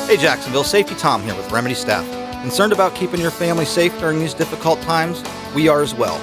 Hey Jacksonville, Safety Tom here with Remedy Staff. Concerned about keeping your family safe during these difficult times? We are as well.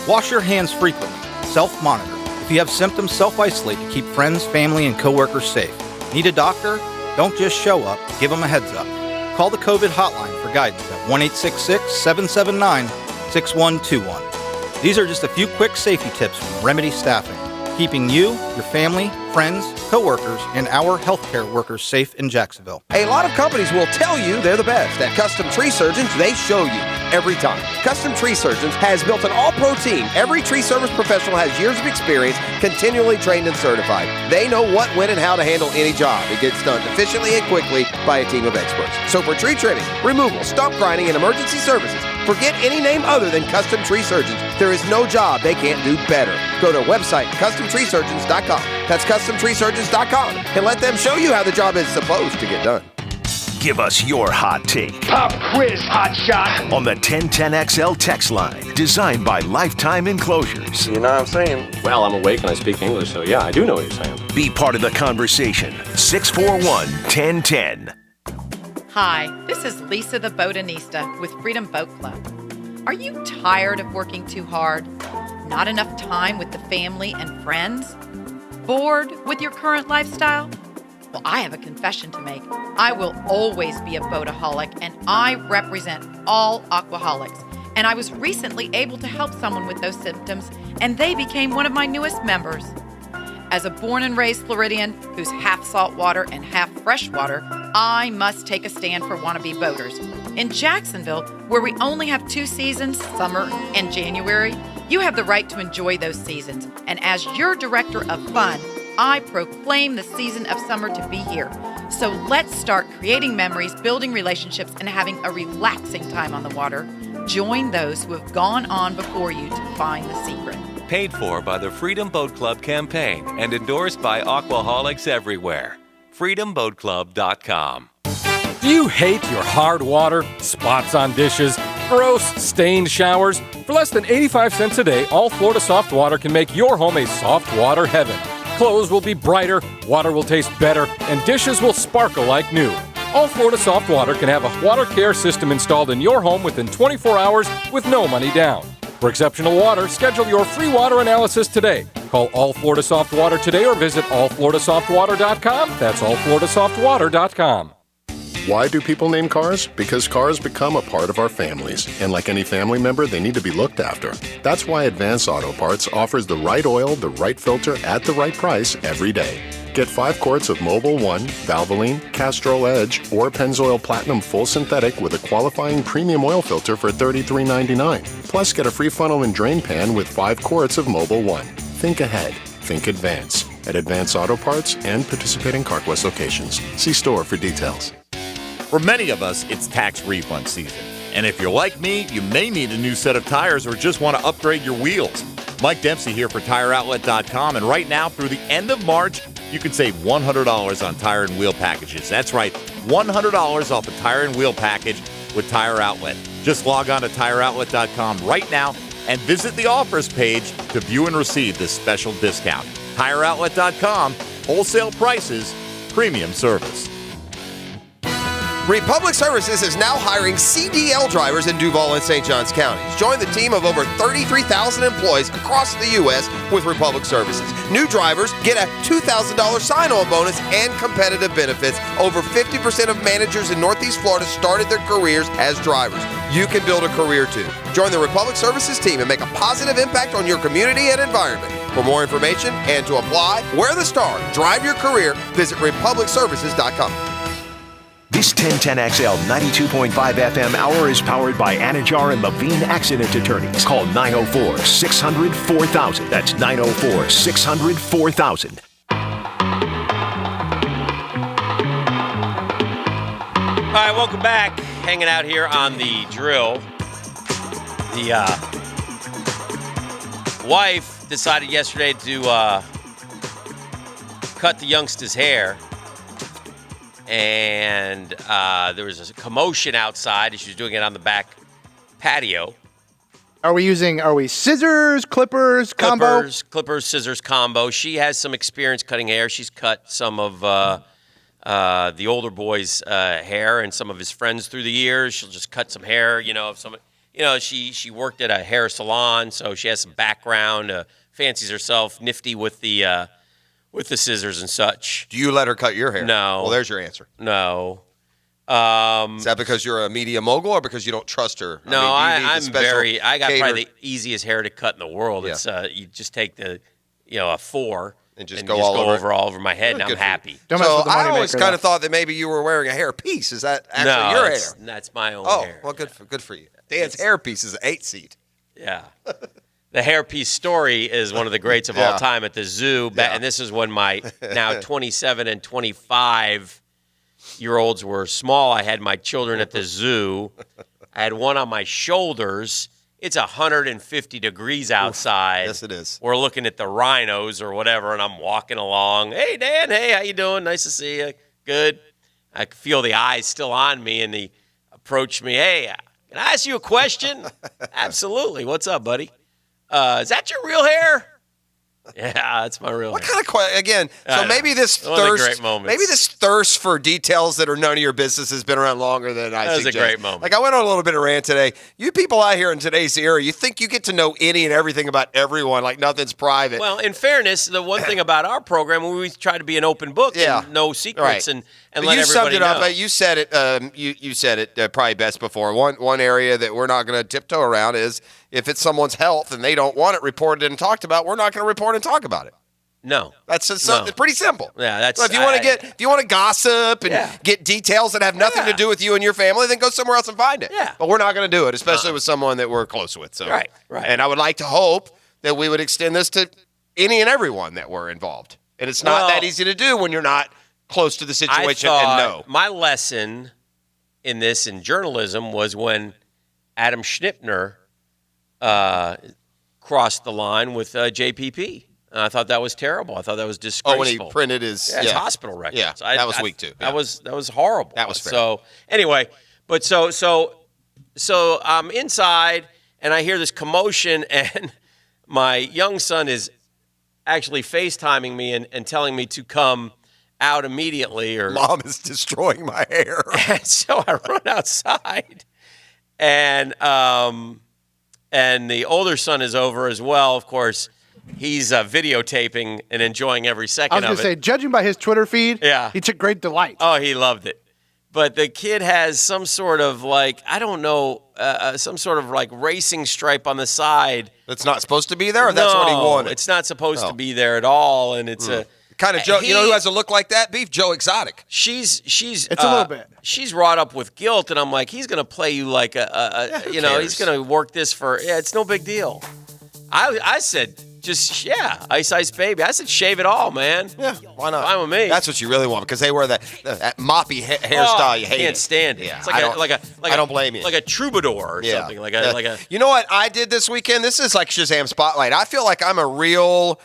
Wash your hands frequently. Self-monitor. If you have symptoms, self-isolate to keep friends, family, and coworkers safe. Need a doctor? Don't just show up. Give them a heads up. Call the COVID hotline for guidance at 1-866-779-6121. These are just a few quick safety tips from Remedy Staffing, keeping you, your family, friends, coworkers, and our healthcare workers safe in Jacksonville. A lot of companies will tell you they're the best. At Custom Tree Surgeons, they show you every time. Custom Tree Surgeons has built an all-pro team. Every tree service professional has years of experience, continually trained and certified. They know what, when, and how to handle any job. It gets done efficiently and quickly by a team of experts. So for tree trimming, removal, stump grinding, and emergency services, forget any name other than Custom Tree Surgeons. There is no job they can't do better. Go to our website, CustomTreeSurgeons.com. That's CustomTreeSurgeons.com, and let them show you how the job is supposed to get done. Give us your hot take. Pop quiz, hot shot. On the 1010XL text line, designed by Lifetime Enclosures. You know what I'm saying? Well, I'm awake and I speak English, so yeah, I do know what you're saying. Be part of the conversation. 641-1010. Hi, this is Lisa the Botanista with Freedom Boat Club. Are you tired of working too hard? Not enough time with the family and friends? Bored with your current lifestyle? Well, I have a confession to make. I will always be a boataholic, and I represent all aquaholics. And I was recently able to help someone with those symptoms, and they became one of my newest members. As a born and raised Floridian who's half saltwater and half freshwater, I must take a stand for wannabe boaters. In Jacksonville, where we only have 2 seasons, summer and January, you have the right to enjoy those seasons. And as your director of fun, I proclaim the season of summer to be here. So let's start creating memories, building relationships, and having a relaxing time on the water. Join those who have gone on before you to find the secret. Paid for by the Freedom Boat Club campaign and endorsed by aquaholics everywhere. FreedomBoatClub.com. Do you hate your hard water, spots on dishes, gross, stained showers? For less than 85 cents a day, All Florida Soft Water can make your home a soft water heaven. Clothes will be brighter, water will taste better, and dishes will sparkle like new. All Florida Soft Water can have a water care system installed in your home within 24 hours with no money down. For exceptional water, schedule your free water analysis today. Call All Florida Soft Water today or visit allfloridasoftwater.com. That's allfloridasoftwater.com. Why do people name cars? Because cars become a part of our families, and like any family member, they need to be looked after. That's why Advance Auto Parts offers the right oil, the right filter, at the right price every day. Get 5 quarts of Mobil 1, Valvoline, Castrol Edge, or Pennzoil Platinum Full Synthetic with a qualifying premium oil filter for $33.99. Plus, get a free funnel and drain pan with 5 quarts of Mobil 1. Think ahead. Think Advance. At Advance Auto Parts and participating CarQuest locations. See store for details. For many of us, it's tax refund season. And if you're like me, you may need a new set of tires or just want to upgrade your wheels. Mike Dempsey here for TireOutlet.com, and right now through the end of March, you can save $100 on tire and wheel packages. That's right, $100 off a tire and wheel package with Tire Outlet. Just log on to TireOutlet.com right now and visit the offers page to view and receive this special discount. TireOutlet.com, wholesale prices, premium service. Republic Services is now hiring CDL drivers in Duval and St. Johns counties. Join the team of over 33,000 employees across the U.S. with Republic Services. New drivers get a $2,000 sign-on bonus and competitive benefits. Over 50% of managers in Northeast Florida started their careers as drivers. You can build a career too. Join the Republic Services team and make a positive impact on your community and environment. For more information and to apply, wear the star, drive your career, visit republicservices.com. This 1010XL 92.5 FM hour is powered by Anajar and Levine Accident Attorneys. Call 904-600-4000. That's 904-600-4000. All right, welcome back. Hanging out here on the drill. The wife decided yesterday to cut the youngster's hair. And there was a commotion outside as she was doing it on the back patio. Are we scissors, clippers, combo? Clippers, scissors combo. She has some experience cutting hair. She's cut some of the older boy's hair and some of his friends through the years. She'll just cut some hair. If someone, she worked at a hair salon, so she has some background. Fancies herself nifty with the scissors and such. Do you let her cut your hair? No. Well, there's your answer. No. Is that because you're a media mogul or because you don't trust her? No, I got probably the easiest hair to cut in the world. Yeah. It's you just take a 4 and just go all over my head, and I'm happy. So I always kind of thought that maybe you were wearing a hair piece. Is that actually your hair? That's my own hair. Oh, well, good for you. Dan's hair piece is an 8-seat. Yeah. The hairpiece story is one of the greats of all time at the zoo. And this is when my now 27 and 25-year-olds were small. I had my children at the zoo. I had one on my shoulders. It's 150 degrees outside. Yes, it is. We're looking at the rhinos or whatever, and I'm walking along. Hey, Dan. Hey, how you doing? Nice to see you. Good. I could feel the eyes still on me, and he approached me. Hey, can I ask you a question? Absolutely. What's up, buddy? Is that your real hair? Yeah, that's my real hair. What kind of question? Again, so maybe this thirst for details that are none of your business has been around longer than I suggest. That was a great moment. Like I went on a little bit of rant today. You people out here in today's era, you think you get to know any and everything about everyone, like nothing's private. Well, in fairness, the one thing about our program, we try to be an open book and no secrets and let everybody know. You said it. You said it probably best before. One area that we're not going to tiptoe around is if it's someone's health and they don't want it reported and talked about, we're not going to report and talk about it. No, that's just it's pretty simple. Yeah, that's. So if you want to gossip and get details that have nothing to do with you and your family, then go somewhere else and find it. Yeah, but we're not going to do it, especially with someone that we're close with. So right. And I would like to hope that we would extend this to any and everyone that were involved. And it's not that easy to do when you're not close to the situation and know. My lesson in this in journalism was when Adam Schnipner crossed the line with JPP. And I thought that was terrible. I thought that was disgraceful. Oh, when he printed his hospital records. Yeah, that was weak too. That was horrible. That was fair. So anyway, but so I'm inside and I hear this commotion, and my young son is actually FaceTiming me and telling me to come out immediately. Or Mom is destroying my hair. And so I run outside, and the older son is over as well, of course. He's videotaping and enjoying every second of it. I was going to say, judging by his Twitter feed, he took great delight. Oh, he loved it. But the kid has some sort of some sort of racing stripe on the side. That's not supposed to be there, or that's what he wanted? It's not supposed to be there at all, and it's a kind of Joe. You know who has a look like that? Beef Joe Exotic. It's a little bit. She's wrought up with guilt, and I'm like, he's going to play you like he's going to work this for. Yeah, it's no big deal. I said. Ice Ice Baby. I said shave it all, man. Yeah, why not? Fine with me. That's what you really want because they wear that moppy hairstyle. You hate can't stand it. Yeah, it's I don't blame you. Like a troubadour or something. Like a. You know what I did this weekend? This is like Shazam Spotlight. I feel like I'm a real.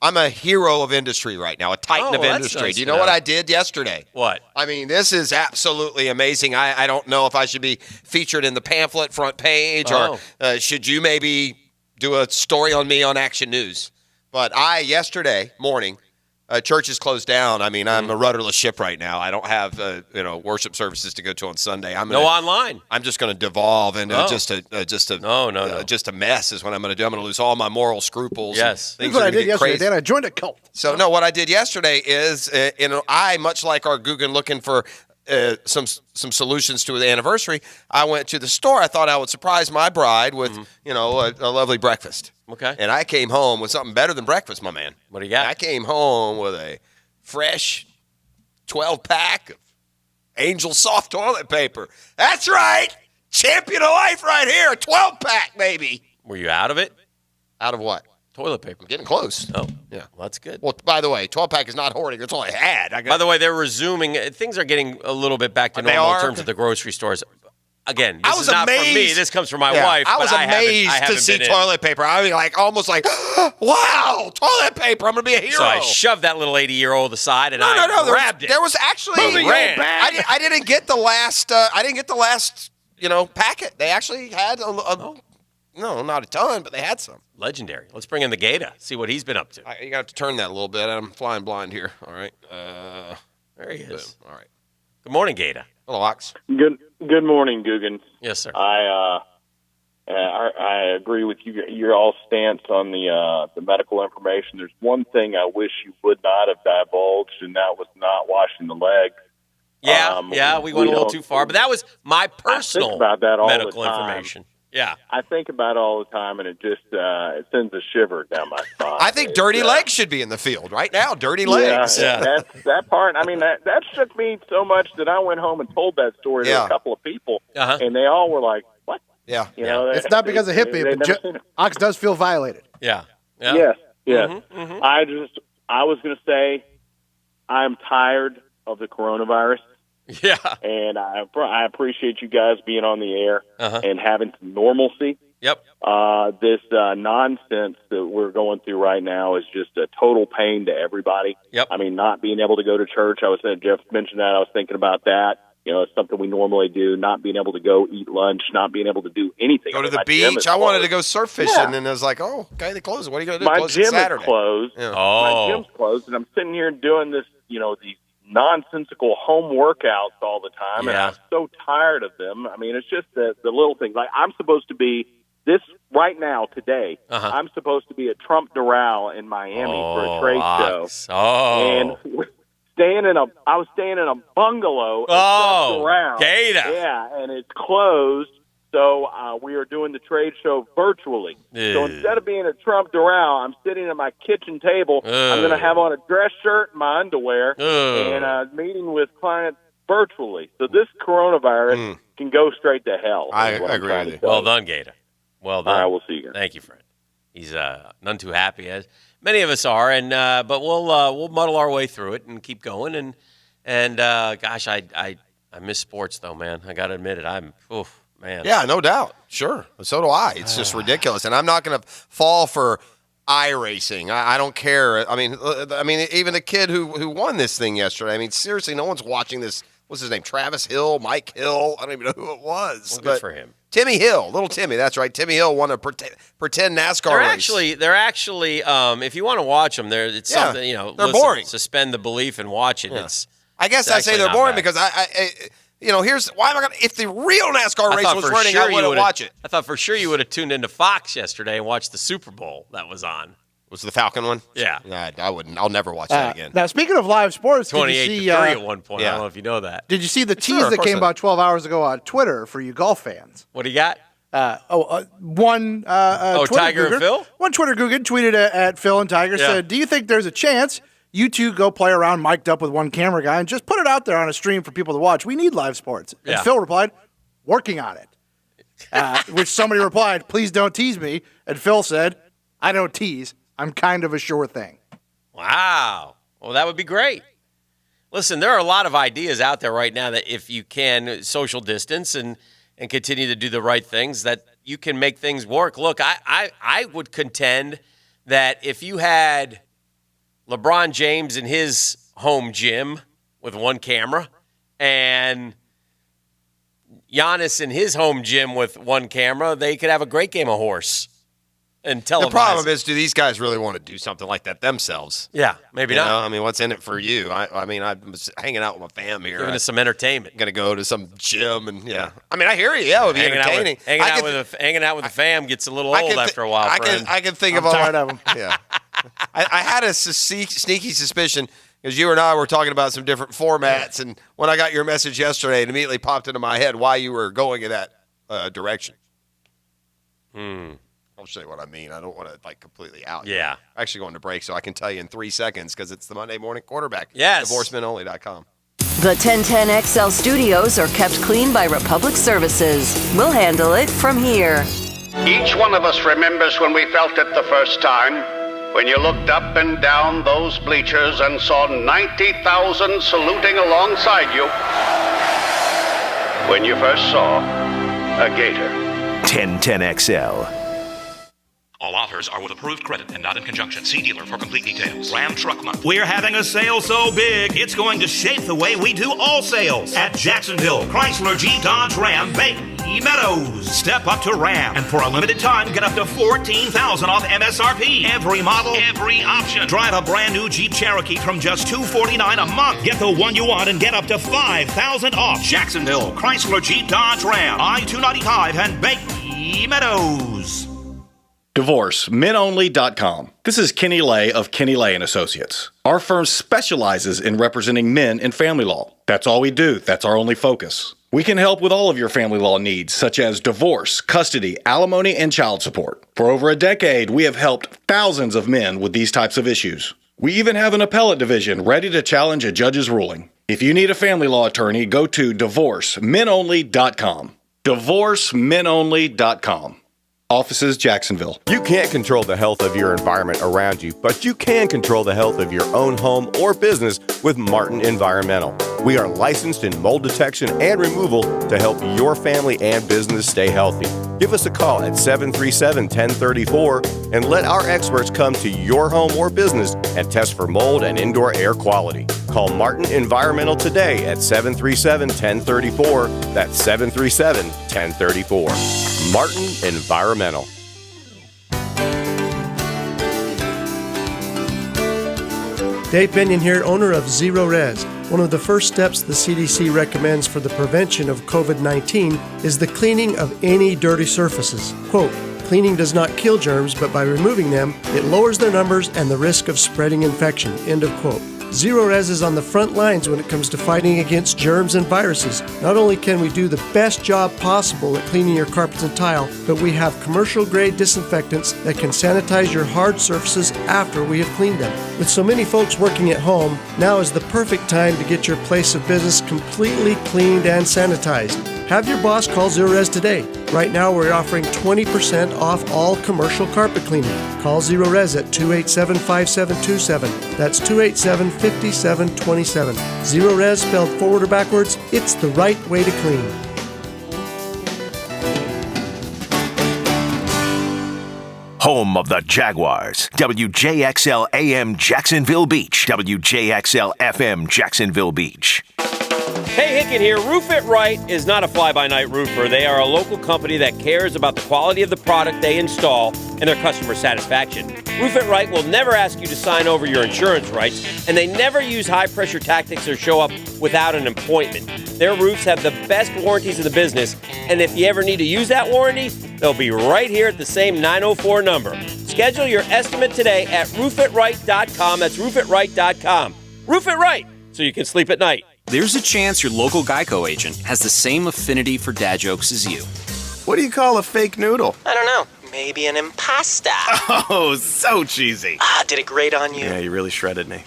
I'm a hero of industry right now. A titan of industry. Nice. Do you know what I did yesterday? What? I mean, this is absolutely amazing. I don't know if I should be featured in the pamphlet front page or should you maybe do a story on me on Action News. But yesterday morning, church is closed down. I mean, I'm a rudderless ship right now. I don't have worship services to go to on Sunday. No online. I'm just going to devolve into just a mess is what I'm going to do. I'm going to lose all my moral scruples. Yes. That's what I did yesterday, Dan. I joined a cult. So, no, what I did yesterday is, much like our Guggen looking for some solutions to the anniversary, I went to the store. I thought I would surprise my bride with, a lovely breakfast. Okay. And I came home with something better than breakfast, my man. What do you got? I came home with a fresh 12-pack of Angel Soft toilet paper. That's right. Champion of life right here. A 12-pack, baby. Were you out of it? Out of what? Toilet paper. I'm getting close. Oh, yeah. Well, that's good. Well, by the way, 12-pack is not hoarding. That's all I had. By the way, they're resuming. Things are getting a little bit back to normal in terms of the grocery stores. Again, this is not from me. This comes from my wife. I was amazed to see toilet paper. I was almost like, wow, toilet paper. I'm going to be a hero. So I shoved that little 80-year-old aside and I grabbed it. There was actually I didn't get the last. Packet. They actually had no, not a ton, but they had some. Legendary. Let's bring in the Gator. See what he's been up to. You got to turn that a little bit. I'm flying blind here. All right. There There he is. Boom. All right. Good morning, Gator. Hello, Ox. Good morning, Guggen. Yes, sir. I agree with your all stance on the medical information. There's one thing I wish you would not have divulged, and that was not washing the legs. Yeah, we went a little too far, but that was my personal I think about that all medical the time. information. Yeah. I think about it all the time, and it just it sends a shiver down my spine. I think dirty legs should be in the field right now. Dirty legs. Yeah. That part. I mean, that shook me so much that I went home and told that story to a couple of people, and they all were like, "What?" Yeah. You know, it's not because of hippie, but Ox does feel violated. Yeah. Yes. Mm-hmm. I was going to say, I'm tired of the coronavirus. Yeah. And I appreciate you guys being on the air and having some normalcy. Yep. This nonsense that we're going through right now is just a total pain to everybody. Yep. I mean, not being able to go to church. Jeff mentioned that. I was thinking about that. You know, it's something we normally do, not being able to go eat lunch, not being able to do anything. Go to the beach. I wanted to go surf fishing, and I was like, oh, okay, they closed. What are you going to do? My Close gym Saturday. is closed. Yeah. My gym's closed, and I'm sitting here doing this, these nonsensical home workouts all the time, and I'm so tired of them. I mean, it's just the little things. Like, I'm supposed to be right now, today, I'm supposed to be at Trump Doral in Miami for a trade show. And I was staying in a bungalow. Gator. Yeah, and it's closed. So we are doing the trade show virtually. So instead of being at Trump Doral, I'm sitting at my kitchen table. I'm going to have on a dress shirt and my underwear and meeting with clients virtually. So this coronavirus can go straight to hell. I agree with you. Well done, Gator. Well done. All right, we'll see you guys. Thank you, friend. He's none too happy, as many of us are, and but we'll muddle our way through it and keep going. And gosh, I miss sports though, man. I got to admit it. Man. Yeah, no doubt. Sure. So do I. It's just ridiculous. And I'm not going to fall for iRacing. I don't care. I mean, even the kid who won this thing yesterday. I mean, seriously, no one's watching this. What's his name? Travis Hill? Mike Hill? I don't even know who it was. Well, good for him. Timmy Hill. Little Timmy. That's right. Timmy Hill won a pretend NASCAR race. They're actually, if you want to watch them, it's something, they're boring. Suspend the belief and watch it. Yeah. I guess I say they're boring because here's why am I going to – if the real NASCAR race was running, I wouldn't watch it. I thought for sure you would have tuned into Fox yesterday and watched the Super Bowl that was on. Was the Falcon one? Yeah. I wouldn't. I'll never watch that again. Now, speaking of live sports, 28-3 at one point. I don't know if you know that. Did you see the tease that came about 12 hours ago on Twitter for you golf fans? What do you got? One Tiger and Phil? One Twitter Guggen tweeted at Phil and Tiger, said, do you think there's a chance you two go play around mic'd up with one camera guy and just put it out there on a stream for people to watch? We need live sports. And Phil replied, working on it. Which somebody replied, please don't tease me. And Phil said, I don't tease. I'm kind of a sure thing. Wow. Well, that would be great. Listen, there are a lot of ideas out there right now that if you can social distance and continue to do the right things, that you can make things work. Look, I would contend that if you had LeBron James in his home gym with one camera and Giannis in his home gym with one camera, they could have a great game of horse. And the problem is, do these guys really want to do something like that themselves? Yeah, maybe not. I mean, what's in it for you? I mean, I'm hanging out with my fam here. Giving us some entertainment. Going to go to some gym and I mean, I hear you. Yeah, it would be entertaining. Hanging out with the fam gets a little old after a while. I can think of tired of them. Yeah, I had a sneaky suspicion because you and I were talking about some different formats, and when I got your message yesterday, it immediately popped into my head why you were going in that direction. I'll show you what I mean. I don't want to completely out. Yeah. I'm actually going to break, so I can tell you in 3 seconds because it's the Monday Morning Quarterback. Yes. DivorcemenOnly.com. The 1010XL studios are kept clean by Republic Services. We'll handle it from here. Each one of us remembers when we felt it the first time, when you looked up and down those bleachers and saw 90,000 saluting alongside you. When you first saw a Gator. 1010XL. All out offers are with approved credit and not in conjunction. See dealer for complete details. Ram Truck Month. We're having a sale so big, it's going to shape the way we do all sales. At Jacksonville, Chrysler Jeep Dodge Ram Bay Meadows. Step up to Ram, and for a limited time, get up to $14,000 off MSRP. Every model, every option. Drive a brand new Jeep Cherokee from just $249 a month. Get the one you want and get up to $5,000 off. Jacksonville, Chrysler Jeep Dodge Ram, I-295 and Bay Meadows. Divorce, menonly.com. This is Kenny Lay of Kenny Lay & Associates. Our firm specializes in representing men in family law. That's all we do. That's our only focus. We can help with all of your family law needs, such as divorce, custody, alimony, and child support. For over a decade, we have helped thousands of men with these types of issues. We even have an appellate division ready to challenge a judge's ruling. If you need a family law attorney, go to divorcemenonly.com. Divorcemenonly.com. Offices, Jacksonville. You can't control the health of your environment around you, but you can control the health of your own home or business with Martin Environmental. We are licensed in mold detection and removal to help your family and business stay healthy. Give us a call at 737-1034 and let our experts come to your home or business and test for mold and indoor air quality. Call Martin Environmental today at 737-1034. That's 737-1034. Martin Environmental. Dave Benyon here, owner of Zero Res. One of the first steps the CDC recommends for the prevention of COVID-19 is the cleaning of any dirty surfaces. Quote, cleaning does not kill germs, but by removing them, it lowers their numbers and the risk of spreading infection. End of quote. Zero Res is on the front lines when it comes to fighting against germs and viruses. Not only can we do the best job possible at cleaning your carpets and tile, but we have commercial-grade disinfectants that can sanitize your hard surfaces after we have cleaned them. With so many folks working at home, now is the perfect time to get your place of business completely cleaned and sanitized. Have your boss call Zero Res today. Right now, we're offering 20% off all commercial carpet cleaning. Call Zero Res at 287-5727. That's 287-5727. Zero Res spelled forward or backwards, it's the right way to clean. Home of the Jaguars. WJXL AM Jacksonville Beach. WJXL FM Jacksonville Beach. Hey, Hicken here. Roof It Right is not a fly-by-night roofer. They are a local company that cares about the quality of the product they install and their customer satisfaction. Roof It Right will never ask you to sign over your insurance rights, and they never use high-pressure tactics or show up without an appointment. Their roofs have the best warranties in the business, and if you ever need to use that warranty, they'll be right here at the same 904 number. Schedule your estimate today at roofitright.com. That's roofitright.com. Roof It Right, so you can sleep at night. There's a chance your local Geico agent has the same affinity for dad jokes as you. What do you call a fake noodle? I don't know. Maybe an impasta. Oh, so cheesy. Did it grate on you? Yeah, you really shredded me.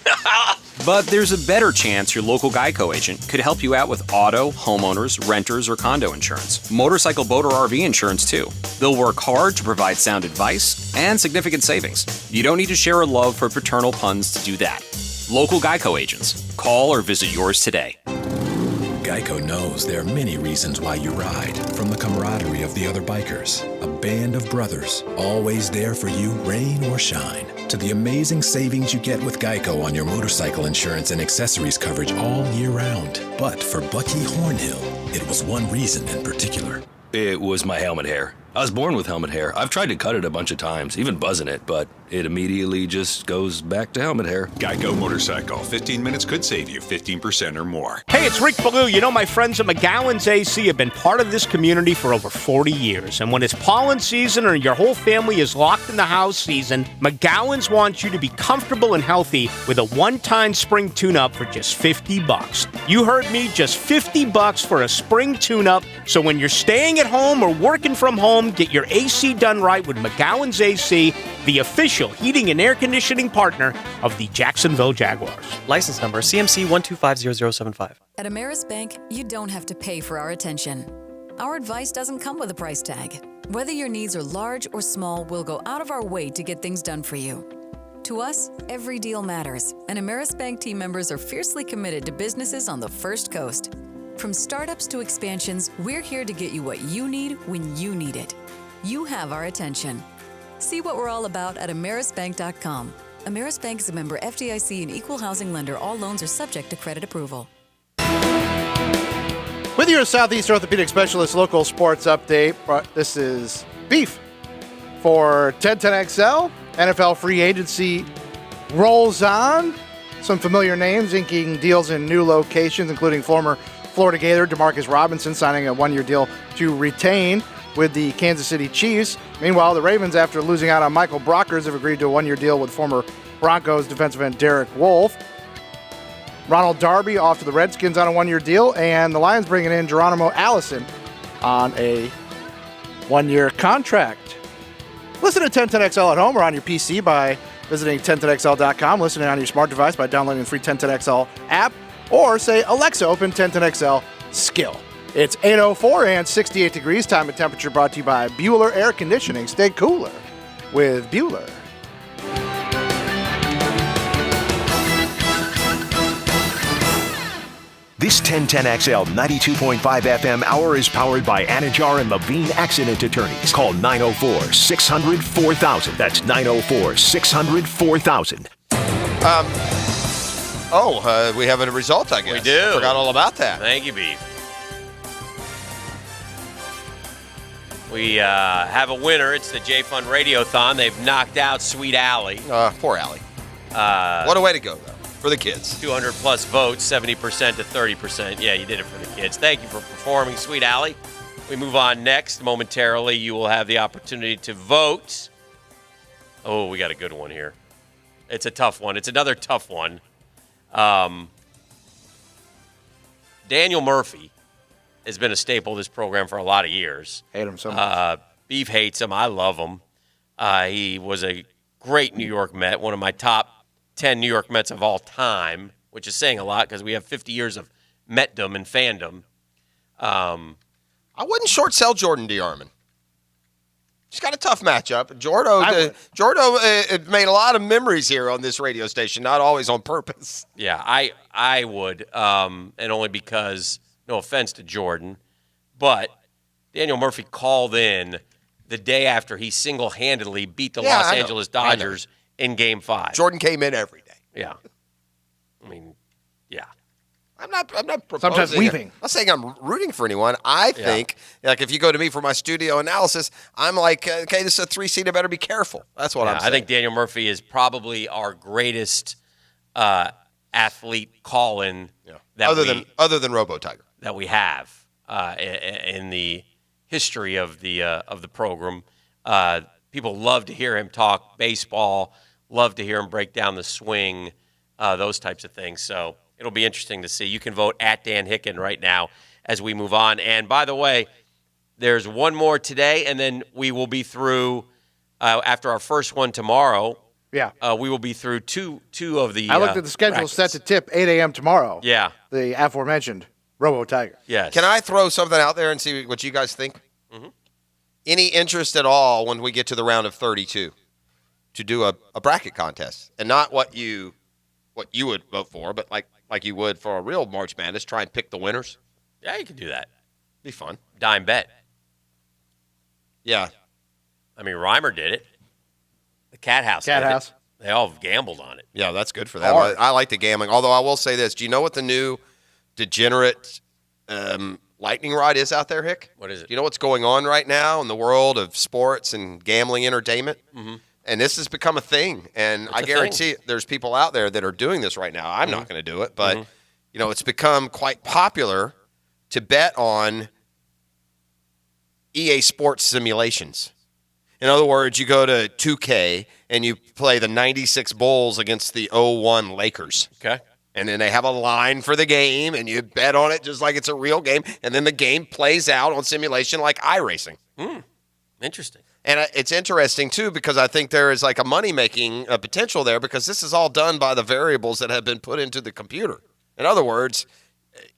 But there's a better chance your local Geico agent could help you out with auto, homeowners, renters, or condo insurance. Motorcycle, boat, or RV insurance, too. They'll work hard to provide sound advice and significant savings. You don't need to share a love for paternal puns to do that. Local Geico agents. Call or visit yours today. Geico knows there are many reasons why you ride. From the camaraderie of the other bikers, a band of brothers, always there for you, rain or shine, to the amazing savings you get with Geico on your motorcycle insurance and accessories coverage all year round. But for Bucky Hornhill, it was one reason in particular. It was my helmet hair. I was born with helmet hair. I've tried to cut it a bunch of times, even buzzing it, but it immediately just goes back to helmet hair. Geico Motorcycle. 15 minutes could save you 15% or more. Hey, it's Rick Ballou. You know, my friends at McGowan's AC have been part of this community for over 40 years. And when it's pollen season or your whole family is locked in the house season, McGowan's wants you to be comfortable and healthy with a one-time spring tune-up for just $50. You heard me, just $50 for a spring tune-up. So when you're staying at home or working from home, get your AC done right with McGowan's AC, the official heating and air conditioning partner of the Jacksonville Jaguars. License number CMC 1250075. At Ameris Bank, you don't have to pay for our attention. Our advice doesn't come with a price tag. Whether your needs are large or small, we'll go out of our way to get things done for you. To us, every deal matters, and Ameris Bank team members are fiercely committed to businesses on the First Coast. From startups to expansions, we're here to get you what you need when you need it. You have our attention. See what we're all about at amerisbank.com. Amerisbank is a member FDIC and equal housing lender. All loans are subject to credit approval. With your Southeast Orthopedic Specialist local sports update, this is Beef for 1010XL. NFL free agency rolls on. Some familiar names inking deals in new locations, including former Florida Gator Demarcus Robinson signing a one-year deal to retain with the Kansas City Chiefs. Meanwhile, the Ravens, after losing out on Michael Brockers, have agreed to a one-year deal with former Broncos defensive end Derek Wolfe. Ronald Darby off to the Redskins on a one-year deal, and the Lions bringing in Geronimo Allison on a one-year contract. Listen to 1010XL at home or on your PC by visiting 1010XL.com, listening on your smart device by downloading the free 1010XL app, or say, Alexa, open 1010XL skill. It's 8:04 and 68 degrees. Time and temperature brought to you by Bueller Air Conditioning. Stay cooler with Bueller. This 1010XL 92.5 FM hour is powered by Anajar and Levine Accident Attorneys. Call 904-600-4000. That's 904-600-4000. We have a result, I guess. We do. Forgot all about that. Thank you, Beef. We have a winner. It's the J-Fun Radiothon. They've knocked out Sweet Allie. Poor Allie. What a way to go, though, for the kids. 200-plus votes, 70% to 30%. Yeah, you did it for the kids. Thank you for performing, Sweet Allie. We move on next. Momentarily, you will have the opportunity to vote. Oh, we got a good one here. It's a tough one. It's another tough one. Daniel Murphy has been a staple of this program for a lot of years. Hate him so much. Beef hates him. I love him. He was a great New York Met, one of my top 10 New York Mets of all time, which is saying a lot because we have 50 years of Metdom and fandom. I wouldn't short sell Jordan DeArmond. He's got a tough matchup. Jordo made a lot of memories here on this radio station, not always on purpose. Yeah, I would, and only because, no offense to Jordan, but Daniel Murphy called in the day after he single-handedly beat the Los Angeles Dodgers in Game 5. Jordan came in every day. Yeah. I mean, yeah. I'm not proposing. Sometimes weeping. I'm not saying I'm rooting for anyone. I think, like, if you go to me for my studio analysis, I'm like, okay, this is a 3-seed. I better be careful. That's what I'm saying. I think Daniel Murphy is probably our greatest athlete call-in other than Robo Tiger that we have in the history of the program. People love to hear him talk baseball, love to hear him break down the swing, those types of things. So it'll be interesting to see. You can vote at Dan Hicken right now as we move on. And by the way, there's one more today, and then we will be through after our first one tomorrow. Yeah. We will be through two of the I looked at the schedule brackets. set to tip 8 a.m. tomorrow. Yeah. The aforementioned Robo Tiger. Yes. Can I throw something out there and see what you guys think? Mm-hmm. Any interest at all when we get to the round of 32 to do a bracket contest? And not what you would vote for, but like you would for a real March Madness, try and pick the winners? Yeah, you can do that. Be fun. Dime bet. Yeah. I mean, Reimer did it. The Cat House did it. They all gambled on it. Yeah, that's good for them. I like the gambling. Although I will say this. Do you know what the new degenerate lightning rod is out there, Hick? What is it? Do you know what's going on right now in the world of sports and gambling entertainment? Mm-hmm. And this has become a thing. And I guarantee there's people out there that are doing this right now. I'm not going to do it. But, it's become quite popular to bet on EA Sports simulations. In other words, you go to 2K and you play the 96 Bulls against the 01 Lakers. Okay. And then they have a line for the game, and you bet on it just like it's a real game. And then the game plays out on simulation like iRacing. Interesting. And it's interesting, too, because I think there is like a money-making potential there because this is all done by the variables that have been put into the computer. In other words,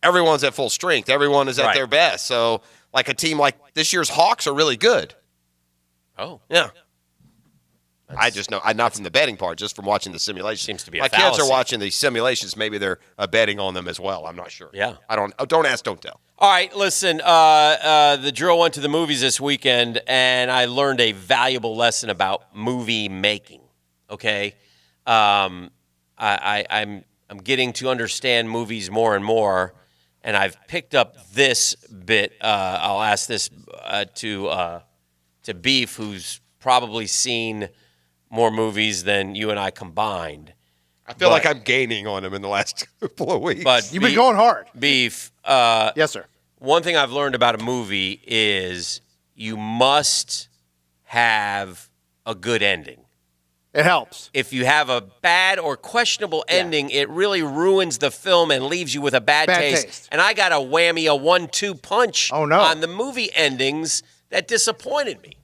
everyone's at full strength. Everyone is at their best. So like a team like this year's Hawks are really good. Oh. Yeah. I just know, not from the betting part, just from watching the simulations. Seems to be a My fallacy. kids are watching the simulations. Maybe they're betting on them as well. I'm not sure. Yeah. Don't ask, don't tell. All right, listen, the drill went to the movies this weekend, and I learned a valuable lesson about movie making, okay? I'm getting to understand movies more and more, and I've picked up this bit. I'll ask this to Beef, who's probably seen more movies than you and I combined. I feel like I'm gaining on him in the last couple of weeks. But You've been going hard. Beef. Yes, sir. One thing I've learned about a movie is you must have a good ending. It helps. If you have a bad or questionable ending, it really ruins the film and leaves you with a bad taste. And I got a 1-2 punch on the movie endings that disappointed me.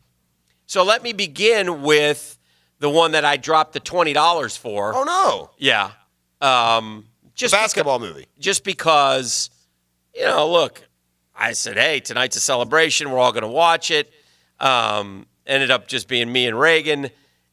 So let me begin with the one that I dropped the $20 for. Oh, no. Yeah. Just basketball movie. Just because, look, I said, hey, tonight's a celebration. We're all going to watch it. Ended up just being me and Reagan,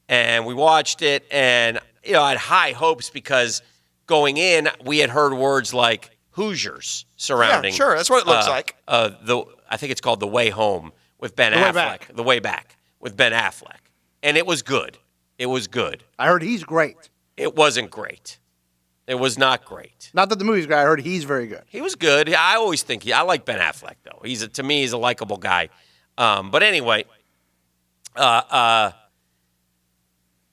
and we watched it. And, I had high hopes because going in, we had heard words like Hoosiers surrounding. Yeah, sure. That's what it looks like. I think it's called The Way Home with Ben Affleck. The Way Back with Ben Affleck. And it was good. It was good. I heard he's great. It wasn't great. It was not great. Not that the movie's great. I heard he's very good. He was good. I always think I like Ben Affleck, though. To me, he's a likable guy. But anyway, my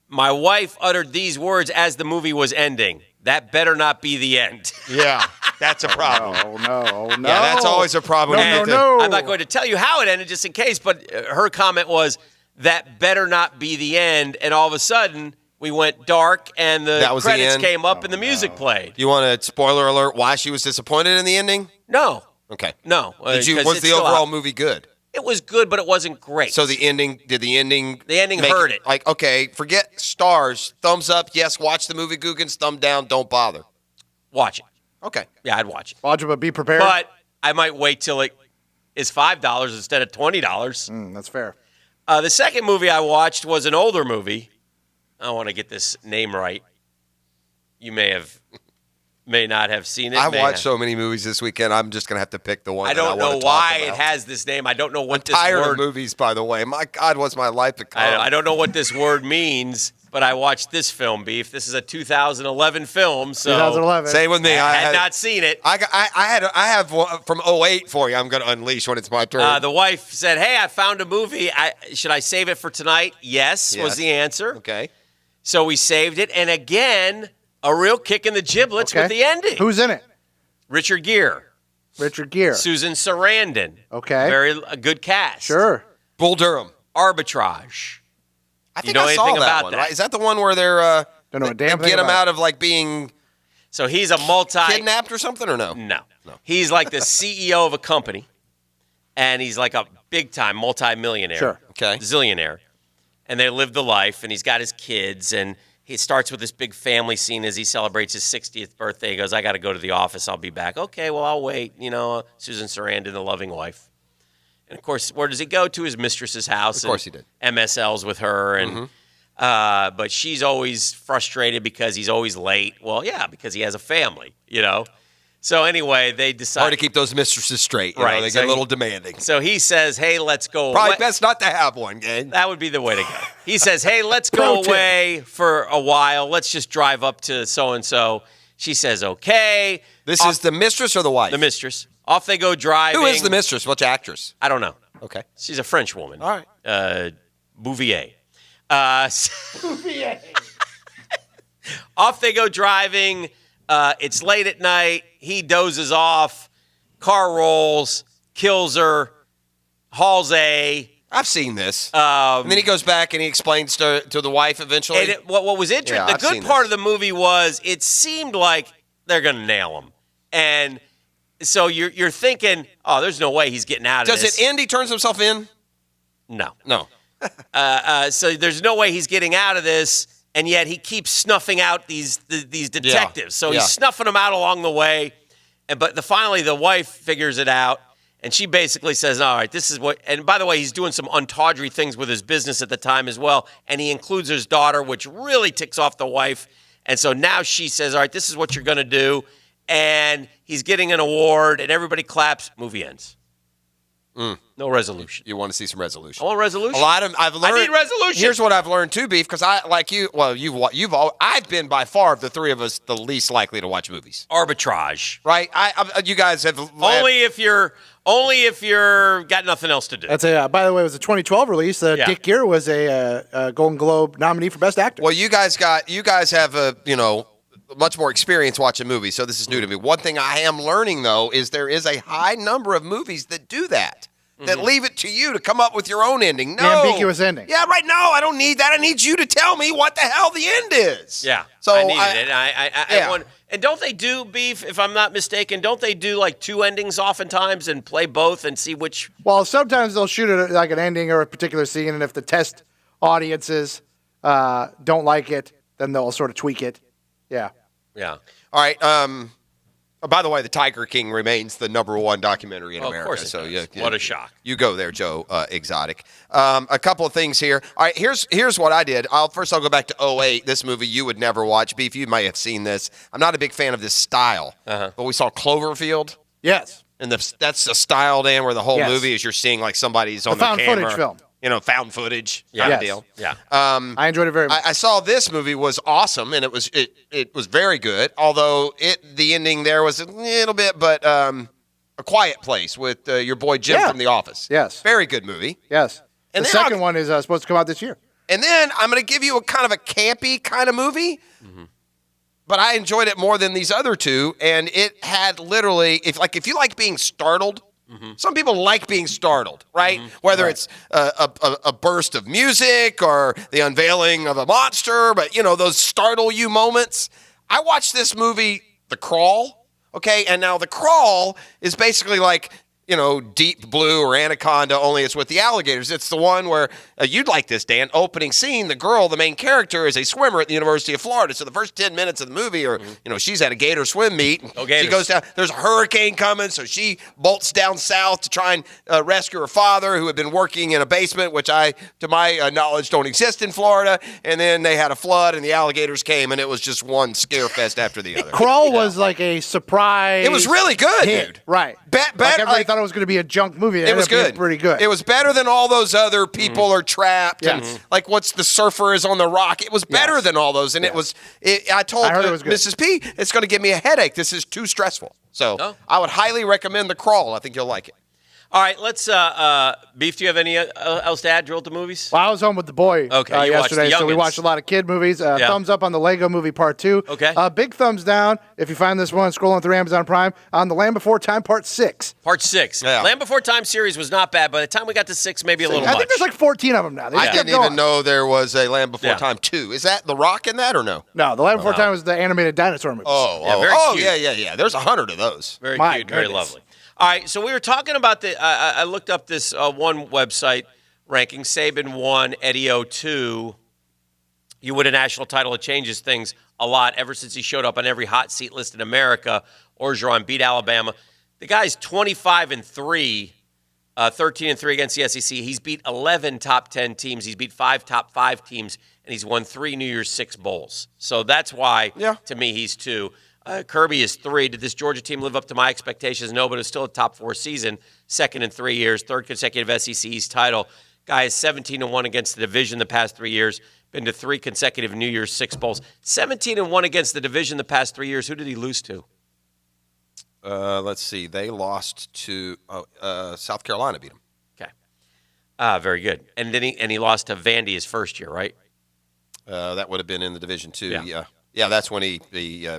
wife uttered these words as the movie was ending. That better not be the end. Yeah, that's a problem. Oh, no. Yeah, that's always a problem. No. I'm not going to tell you how it ended just in case, but her comment was, that better not be the end. And all of a sudden, we went dark, and the credits came up, and the music played. You want a spoiler alert why she was disappointed in the ending? No. Okay. No. Was the overall movie good? It was good, but it wasn't great. So the ending hurt it. Like, okay, forget stars. Thumbs up, yes, watch the movie Googans. Thumb down, don't bother. Watch it. Okay. Yeah, I'd watch it. Watch it, but be prepared. But I might wait till it is $5 instead of $20. That's fair. The second movie I watched was an older movie. I want to get this name right. You may not have seen it. I've watched so many movies this weekend. I'm just going to have to pick the one. I don't know why it has this name. I don't know what this word. I'm tired of movies, by the way. My God, what's my life become? I don't know what this word means, but I watched this film, Beef. This is a 2011 film. So 2011. Same with me. I had not seen it. I have one from 2008 for you. I'm going to unleash when it's my turn. The wife said, "Hey, I found a movie. Should I save it for tonight?" Yes, was the answer. Okay. So we saved it, and again, a real kick in the giblets with the ending. Who's in it? Richard Gere. Susan Sarandon. Okay. A good cast. Sure. Bull Durham. Arbitrage. I think I saw that one. Right? Is that the one where they're don't know a damn thing get him about out of like being So he's a kidnapped or something or no? No. He's like the CEO of a company, and he's like a big-time multi-millionaire. Sure. Okay. Zillionaire. And they live the life, and he's got his kids, and he starts with this big family scene as he celebrates his 60th birthday. He goes, I got to go to the office. I'll be back. Okay, well, I'll wait. Susan Sarandon, the loving wife. And, of course, where does he go? To his mistress's house. Of course he did. MSLs with her. And but she's always frustrated because he's always late. Well, yeah, because he has a family, So, anyway, they decide. Hard to keep those mistresses straight. Right. They get a little demanding. So he says, hey, let's go Probably best not to have one, gang. That would be the way to go. He says, hey, let's go away for a while. Let's just drive up to so-and-so. She says, okay. This is the mistress or the wife? The mistress. Off they go driving. Who is the mistress? Which actress? I don't know. Okay. She's a French woman. All right. Bouvier. Bouvier. Off they go driving. It's late at night. He dozes off. Car rolls. Kills her. Hauls a. I've seen this. And then he goes back and he explains to the wife eventually. And what was interesting, the good part of the movie was it seemed like they're going to nail him. And so you're thinking, oh, there's no way he's getting out of this. Does it end? He turns himself in? No. So there's no way he's getting out of this. And yet he keeps snuffing out these detectives. Yeah. So he's snuffing them out along the way. But finally the wife figures it out. And she basically says, all right, this is what – and by the way, he's doing some untawdry things with his business at the time as well. And he includes his daughter, which really ticks off the wife. And so now she says, all right, this is what you're going to do. and he's getting an award, and everybody claps. Movie ends. No resolution. You want to see some resolution? I want resolution. A lot of I've learned. I need resolution. Here's what I've learned too, Beef, because I like you. Well, I've been by far of the three of us the least likely to watch movies. Arbitrage, right? You guys have only if you're got nothing else to do. That's by the way, it was a 2012 release. Dick Gere was a Golden Globe nominee for Best Actor. Well, you guys have much more experience watching movies, so this is new to me. One thing I am learning, though, is there is a high number of movies that do that leave it to you to come up with your own ending. No. The ambiguous ending. Yeah, right. No, I don't need that. I need you to tell me what the hell the end is. Yeah, so I needed it. I want, and don't they do, Beef, if I'm not mistaken, don't they do like two endings oftentimes and play both and see which? Well, sometimes they'll shoot it like an ending or a particular scene, and if the test audiences don't like it, then they'll sort of tweak it. Yeah. Yeah. All right. By the way, The Tiger King remains the '1 documentary in America. Of course it does. What a shock. You go there, Joe Exotic. A couple of things here. All right, here's what I did. I'll go back to 2008. This movie you would never watch. Beef, you may have seen this. I'm not a big fan of this style, but we saw Cloverfield. Yes. And that's a style, Dan, where the whole movie is you're seeing like somebody's on the camera. Found footage film. Found footage kind of deal. Yeah. I enjoyed it very much. I saw this movie was awesome, and it was very good. Although the ending there was a little bit, but A Quiet Place with your boy Jim from The Office. Yes. Very good movie. Yes. And the second one is supposed to come out this year. And then I'm going to give you a kind of a campy kind of movie. But I enjoyed it more than these other two, and it had literally, if you like being startled. Some people like being startled, right? Whether it's a burst of music or the unveiling of a monster, but those startle you moments. I watched this movie, The Crawl, okay? And now The Crawl is basically like, Deep Blue or Anaconda, only it's with the alligators. It's the one where, you'd like this, Dan, opening scene, the girl, the main character, is a swimmer at the University of Florida. So the first 10 minutes of the movie are, she's at a gator swim meet. She goes down, there's a hurricane coming, so she bolts down south to try and rescue her father, who had been working in a basement, which to my knowledge, don't exist in Florida. And then they had a flood, and the alligators came, and it was just one scare fest after the other. Crawl was like a surprise. It was really good, dude. Right. Everybody thought it was going to be a junk movie. It was good. Pretty good. It was better than all those other people are trapped. Yes. And like what's the surfer is on the rock. It was better than all those. And I told Mrs. P, it's going to give me a headache. This is too stressful. So I would highly recommend The Crawl. I think you'll like it. All right, let's Beef, do you have any else to add, Drill to movies? Well, I was home with the boy yesterday, so we watched a lot of kid movies. Thumbs up on the Lego Movie Part 2. Okay. Big thumbs down if you find this one scrolling through Amazon Prime on The Land Before Time Part 6. Part 6. Yeah. Land Before Time series was not bad. By the time we got to 6, maybe a little much. I think there's like 14 of them now. I didn't even know there was a Land Before Time 2. Is that The Rock in that or no? No, The Land Before Time was the animated dinosaur movie. Very cute. Yeah. There's 100 of those. Very cute, very lovely. All right, so we were talking about I looked up this one website ranking. Saban 1, Eddie 2. You win a national title. It changes things a lot ever since he showed up on every hot seat list in America. Orgeron beat Alabama. The guy's 25-3, 13-3 against the SEC. He's beat 11 top 10 teams. He's beat 5 top 5 teams, and he's won 3 New Year's 6 bowls. So that's why, to me, he's 2. Kirby is 3. Did this Georgia team live up to my expectations? No, but it's still a top 4 season. Second in 3 years. Third consecutive SEC East title. Guy is 17-1 against the division the past 3 years. Been to 3 consecutive New Year's 6 bowls. 17-1 against the division the past 3 years. Who did he lose to? Let's see. They lost to South Carolina. Beat him. Okay. Very good. And then he lost to Vandy his first year, right? That would have been in the Division II. Yeah, that's when he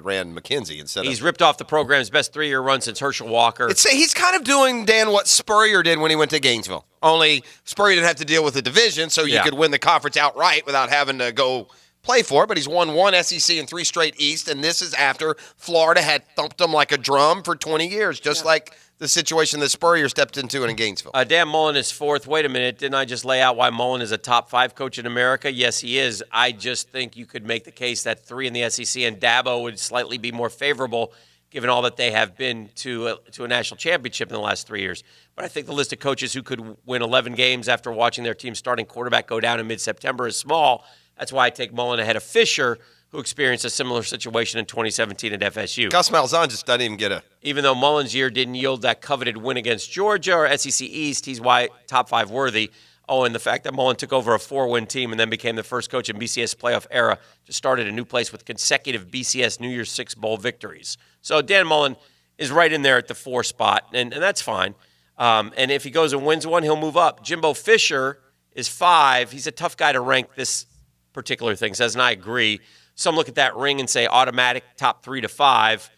ran McKenzie instead of. He's ripped off the program's best 3-year run since Herschel Walker. He's kind of doing, Dan, what Spurrier did when he went to Gainesville. Only Spurrier didn't have to deal with the division, so you could win the conference outright without having to go play for it. But he's won 1 SEC and 3 straight East, and this is after Florida had thumped him like a drum for 20 years, just like the situation that Spurrier stepped into in Gainesville. Dan Mullen is 4th. Wait a minute. Didn't I just lay out why Mullen is a top 5 coach in America? Yes, he is. I just think you could make the case that 3 in the SEC and Dabo would slightly be more favorable given all that they have been to a national championship in the last 3 years. But I think the list of coaches who could win 11 games after watching their team starting quarterback go down in mid-September is small. That's why I take Mullen ahead of Fisher. who experienced a similar situation in 2017 at FSU. Gus Malzahn just doesn't even get a... Even though Mullen's year didn't yield that coveted win against Georgia or SEC East, he's top 5 worthy. Oh, and the fact that Mullen took over a 4-win team and then became the first coach in BCS playoff era to start at a new place with consecutive BCS New Year's Six Bowl victories. So Dan Mullen is right in there at the 4 spot, and that's fine. And if he goes and wins one, he'll move up. Jimbo Fisher is 5. He's a tough guy to rank this particular thing, says, and I agree. Some look at that ring and say automatic top 3 to 5.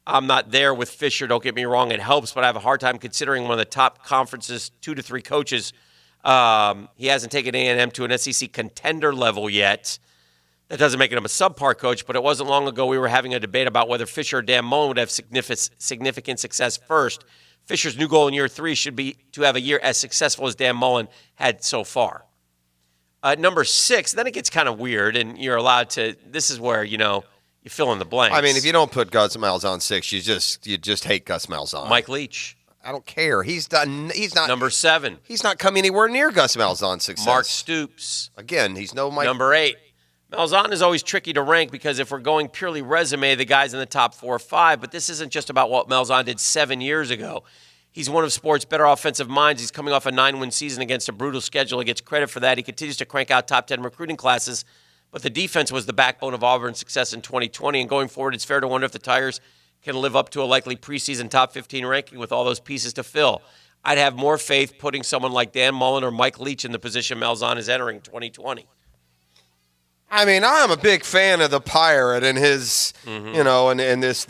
I'm not there with Fisher. Don't get me wrong. It helps, but I have a hard time considering one of the top conference's 2 to 3 coaches. He hasn't taken A&M to an SEC contender level yet. That doesn't make him a subpar coach, but it wasn't long ago we were having a debate about whether Fisher or Dan Mullen would have significant success first. Fisher's new goal in year 3 should be to have a year as successful as Dan Mullen had so far. Number 6, then it gets kind of weird, and you're allowed to. This is where you fill in the blanks. I mean, if you don't put Gus Malzahn 6, you just hate Gus Malzahn. Mike Leach. I don't care. He's not number 7. He's not come anywhere near Gus Malzahn's success. Mark Stoops. Again, he's no Mike. Number 8. Malzahn is always tricky to rank because if we're going purely resume, the guy's in the top 4 or 5. But this isn't just about what Malzahn did 7 years ago. He's one of sports' better offensive minds. He's coming off a 9-win season against a brutal schedule. He gets credit for that. He continues to crank out top 10 recruiting classes. But the defense was the backbone of Auburn's success in 2020. And going forward, it's fair to wonder if the Tigers can live up to a likely preseason top 15 ranking with all those pieces to fill. I'd have more faith putting someone like Dan Mullen or Mike Leach in the position Malzahn is entering 2020. I mean, I'm a big fan of the Pirate and his, and this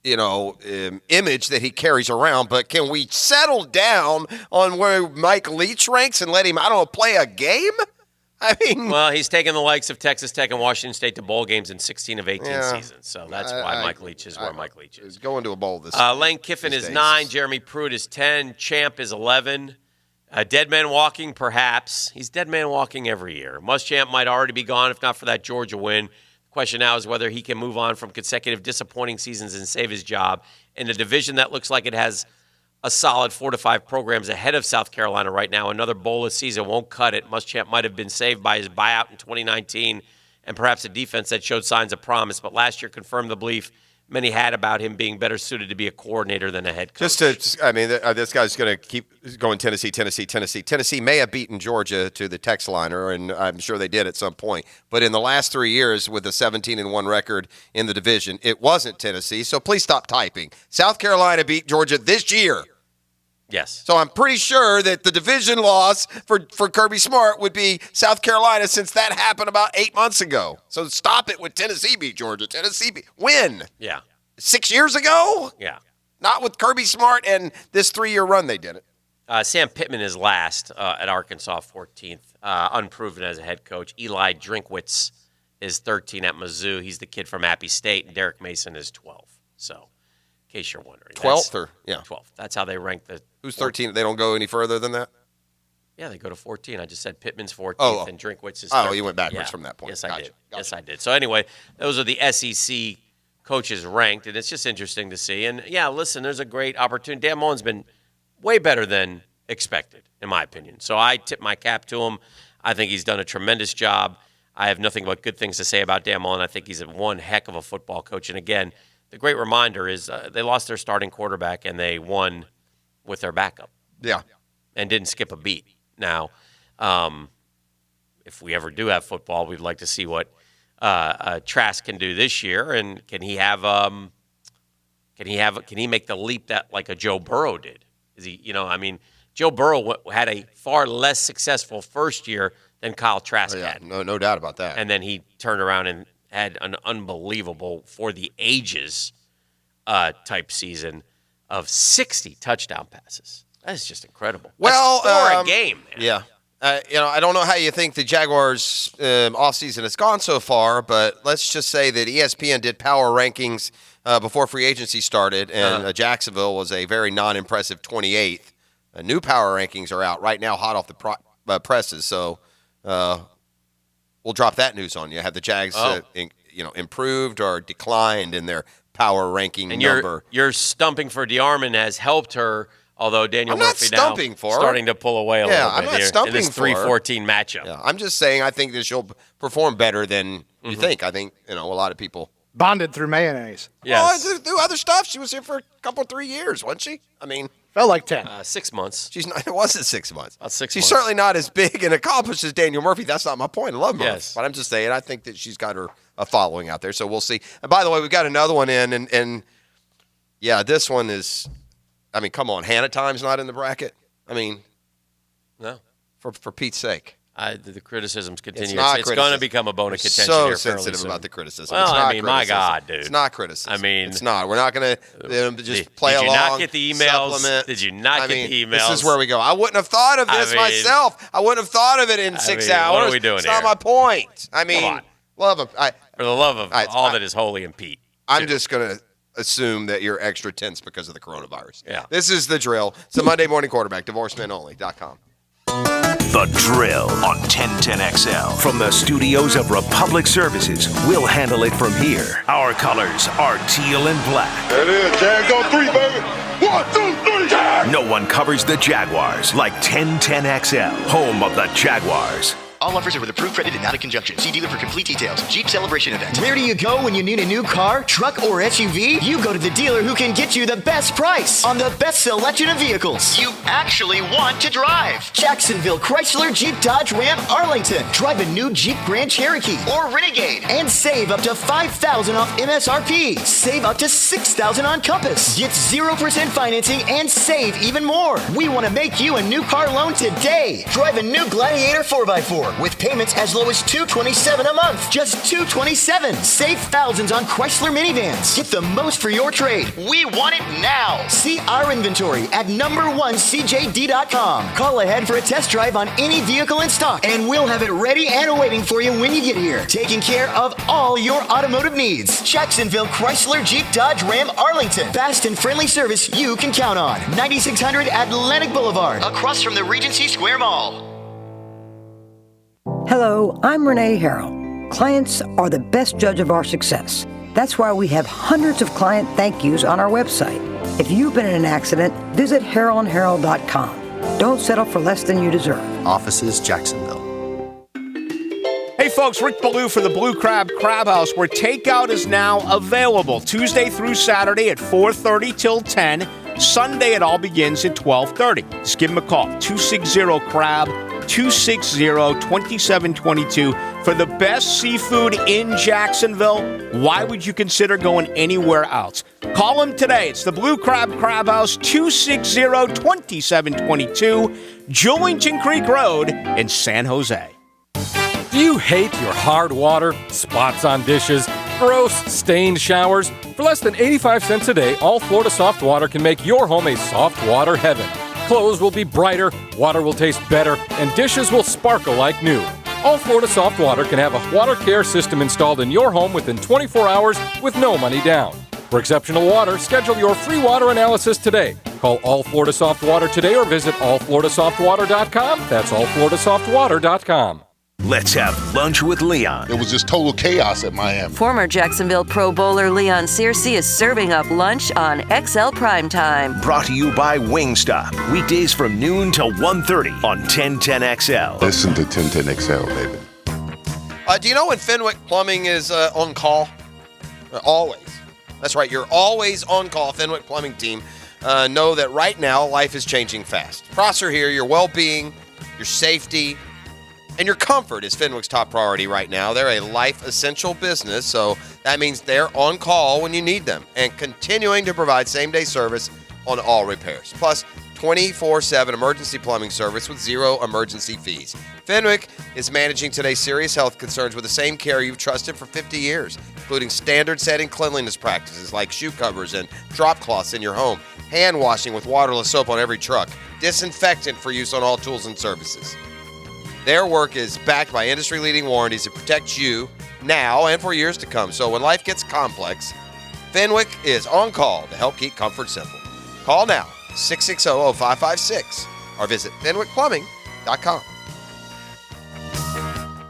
image that he carries around. But can we settle down on where Mike Leach ranks and let him, play a game? I mean, well, he's taken the likes of Texas Tech and Washington State to bowl games in 16 of 18 seasons. So that's why Mike Leach is where Mike Leach is. Going to a bowl this Lane Kiffin is 9. Jeremy Pruitt is 10. Champ is 11. Dead Man Walking, perhaps. He's Dead Man Walking every year. Muschamp might already be gone if not for that Georgia win. The question now is whether he can move on from consecutive disappointing seasons and save his job in a division that looks like it has a solid 4 to 5 programs ahead of South Carolina right now. Another bowl season won't cut it. Muschamp might have been saved by his buyout in 2019 and perhaps a defense that showed signs of promise, but last year confirmed the belief many had about him being better suited to be a coordinator than a head coach. This guy's going to keep going Tennessee. Tennessee may have beaten Georgia to the text liner, and I'm sure they did at some point. But in the last 3 years with a 17-1 record in the division, it wasn't Tennessee, so please stop typing. South Carolina beat Georgia this year. Yes. So I'm pretty sure that the division loss for Kirby Smart would be South Carolina since that happened about 8 months ago. So stop it with Tennessee beat Georgia. Win. Yeah. 6 years ago? Yeah. Not with Kirby Smart and this 3-year run they did it. Sam Pittman is last at Arkansas, 14th, unproven as a head coach. Eli Drinkwitz is 13 at Mizzou. He's the kid from Appy State, and Derek Mason is 12. So, in case you're wondering. 12th? 12th. That's how they rank the... Who's 13? They don't go any further than that? Yeah, they go to 14. I just said Pittman's 14th and Drinkwitz is 13th. Oh, you went backwards from that point. Yes, I did. Yes, I did. So anyway, those are the SEC coaches ranked, and it's just interesting to see. And, yeah, listen, there's a great opportunity. Dan Mullen's been way better than expected, in my opinion. So I tip my cap to him. I think he's done a tremendous job. I have nothing but good things to say about Dan Mullen. I think he's one heck of a football coach. And, again, the great reminder is they lost their starting quarterback, and they won with their backup. Yeah. And didn't skip a beat. Now, if we ever do have football, we'd like to see what Trask can do this year, and can he make the leap that like a Joe Burrow did? Is he, Joe Burrow had a far less successful first year than Kyle Trask had. No doubt about that. And then he turned around and had an unbelievable for the ages type season of 60 touchdown passes. That's just incredible. Well, for a game, man. Yeah. I don't know how you think the Jaguars' offseason has gone so far, but let's just say that ESPN did power rankings before free agency started, and Jacksonville was a very non-impressive 28th. New power rankings are out right now, hot off the presses. So we'll drop that news on you. Have the Jags, improved or declined in their power ranking number? Your stumping for DeArmond has helped her. Although Daniel Murphy now starting to pull away a little bit here in this 3-14 matchup. Yeah, I'm just saying I think that she'll perform better than You think? I think a lot of people bonded through mayonnaise. Yes. Oh, through other stuff. She was here for a couple, 3 years, wasn't she? I mean, felt like 10. 6 months. She's not. It wasn't 6 months. About 6 She's months. certainly not as big and accomplished as Daniel Murphy. That's not my point. I love Murphy, Yes. but I'm just saying I think that she's got a following out there. So we'll see. And by the way, we've got another one in, and yeah, this one is. I mean, come on, Hannah Time's not in the bracket. I mean, no, for Pete's sake. The criticisms continue. It's going to become a bone of contention. So here sensitive soon. about the criticism. Well, It's not I mean, my criticism. God, dude. It's not criticism. I mean, it's not. We're not going to just play did along. you not get the emails? Supplement. Did you not get the emails? This is where we go. I wouldn't have thought of this myself. I wouldn't have thought of it in 6 hours. What are we doing It's here? not my point. I mean, Come on. love him. For the love of all that is holy and Pete. I'm just going to assume that you're extra tense because of the coronavirus. Yeah. This is The Drill. It's a Monday Morning Quarterback, divorcemenonly.com. The Drill on 1010XL. From the studios of Republic Services, we'll handle it from here. Our colors are teal and black. There it is. Jags on 3, baby. 1, 2, 3, Jags! No one covers the Jaguars like 1010XL, home of the Jaguars. All offers are with approved credit and not in conjunction. See dealer for complete details. Jeep Celebration Event. Where do you go when you need a new car, truck, or SUV? You go to the dealer who can get you the best price on the best selection of vehicles you actually want to drive. Jacksonville, Chrysler, Jeep, Dodge, Ram, Arlington. Drive a new Jeep Grand Cherokee or Renegade and save up to $5,000 off MSRP. Save up to $6,000 on Compass. Get 0% financing and save even more. We want to make you a new car loan today. Drive a new Gladiator 4x4 with payments as low as $227 a month. Just $227. Save thousands on Chrysler minivans. Get the most for your trade. We want it now. See our inventory at #1CJD.com. Call ahead for a test drive on any vehicle in stock, and we'll have it ready and waiting for you when you get here. Taking care of all your automotive needs. Jacksonville, Chrysler, Jeep, Dodge, Ram, Arlington. Fast and friendly service you can count on. 9600 Atlantic Boulevard, across from the Regency Square Mall. Hello, I'm Renee Harrell. Clients are the best judge of our success. That's why we have hundreds of client thank yous on our website. If you've been in an accident, visit HarrellandHarrell.com. Don't settle for less than you deserve. Offices, Jacksonville. Hey folks, Rick Ballou for the Blue Crab Crab House, where takeout is now available Tuesday through Saturday at 4:30 till 10. Sunday it all begins at 12:30. Just give them a call, 260-CRAB, 260-2722 for the best seafood in Jacksonville. Why would you consider going anywhere else? Call them today. It's the Blue Crab Crab House, 260-2722, Julington Creek Road in San Jose. Do you hate your hard water, spots on dishes, gross, stained showers? For less than 85 cents a day, All Florida Soft Water can make your home a soft water heaven. Clothes will be brighter, water will taste better, and dishes will sparkle like new. All Florida Soft Water can have a water care system installed in your home within 24 hours with no money down. For exceptional water, schedule your free water analysis today. Call All Florida Soft Water today or visit allfloridasoftwater.com. That's allfloridasoftwater.com. Let's have lunch with Leon. It was just total chaos at Miami. Former Jacksonville Pro Bowler Leon Searcy is serving up lunch on XL Primetime. Brought to you by Wingstop. Weekdays from noon till 1:30 on 1010XL. Listen to 1010XL, baby. Do you know when Fenwick Plumbing is on call? Always. That's right. You're always on call, Fenwick Plumbing team. Know that right now life is changing fast. Prosser here, your well-being, your safety, and your comfort is Fenwick's top priority right now. They're a life-essential business, so that means they're on call when you need them and continuing to provide same-day service on all repairs. Plus, 24/7 emergency plumbing service with zero emergency fees. Fenwick is managing today's serious health concerns with the same care you've trusted for 50 years, including standard-setting cleanliness practices like shoe covers and drop cloths in your home, hand washing with waterless soap on every truck, disinfectant for use on all tools and services. Their work is backed by industry-leading warranties that protect you now and for years to come. So when life gets complex, Fenwick is on call to help keep comfort simple. Call now, 660-0556, or visit fenwickplumbing.com.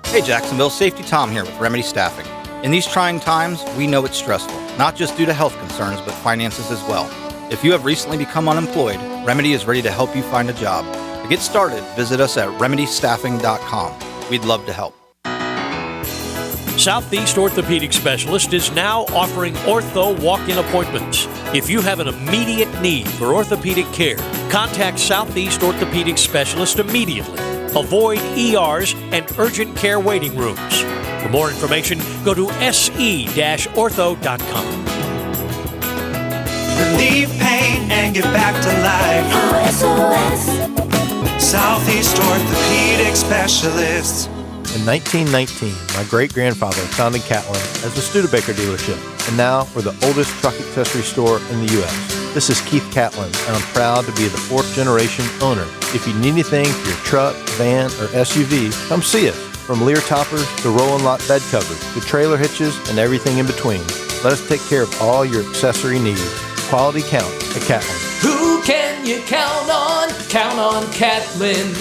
Hey Jacksonville, Safety Tom here with Remedy Staffing. In these trying times, we know it's stressful, not just due to health concerns, but finances as well. If you have recently become unemployed, Remedy is ready to help you find a job. To get started, visit us at remedystaffing.com. We'd love to help. Southeast Orthopedic Specialist is now offering ortho walk-in appointments. If you have an immediate need for orthopedic care, contact Southeast Orthopedic Specialist immediately. Avoid ERs and urgent care waiting rooms. For more information, go to se-ortho.com. Relieve pain and get back to life. Southeast Orthopedic Specialists. In 1919, my great-grandfather founded Catlin as a Studebaker dealership, and now we're the oldest truck accessory store in the U.S. This is Keith Catlin, and I'm proud to be the fourth-generation owner. If you need anything for your truck, van, or SUV, come see us. From Lear toppers to roll-and lot bed covers to trailer hitches and everything in between. Let us take care of all your accessory needs. Quality count at Catlin. Who can you count on? Count on Catlin.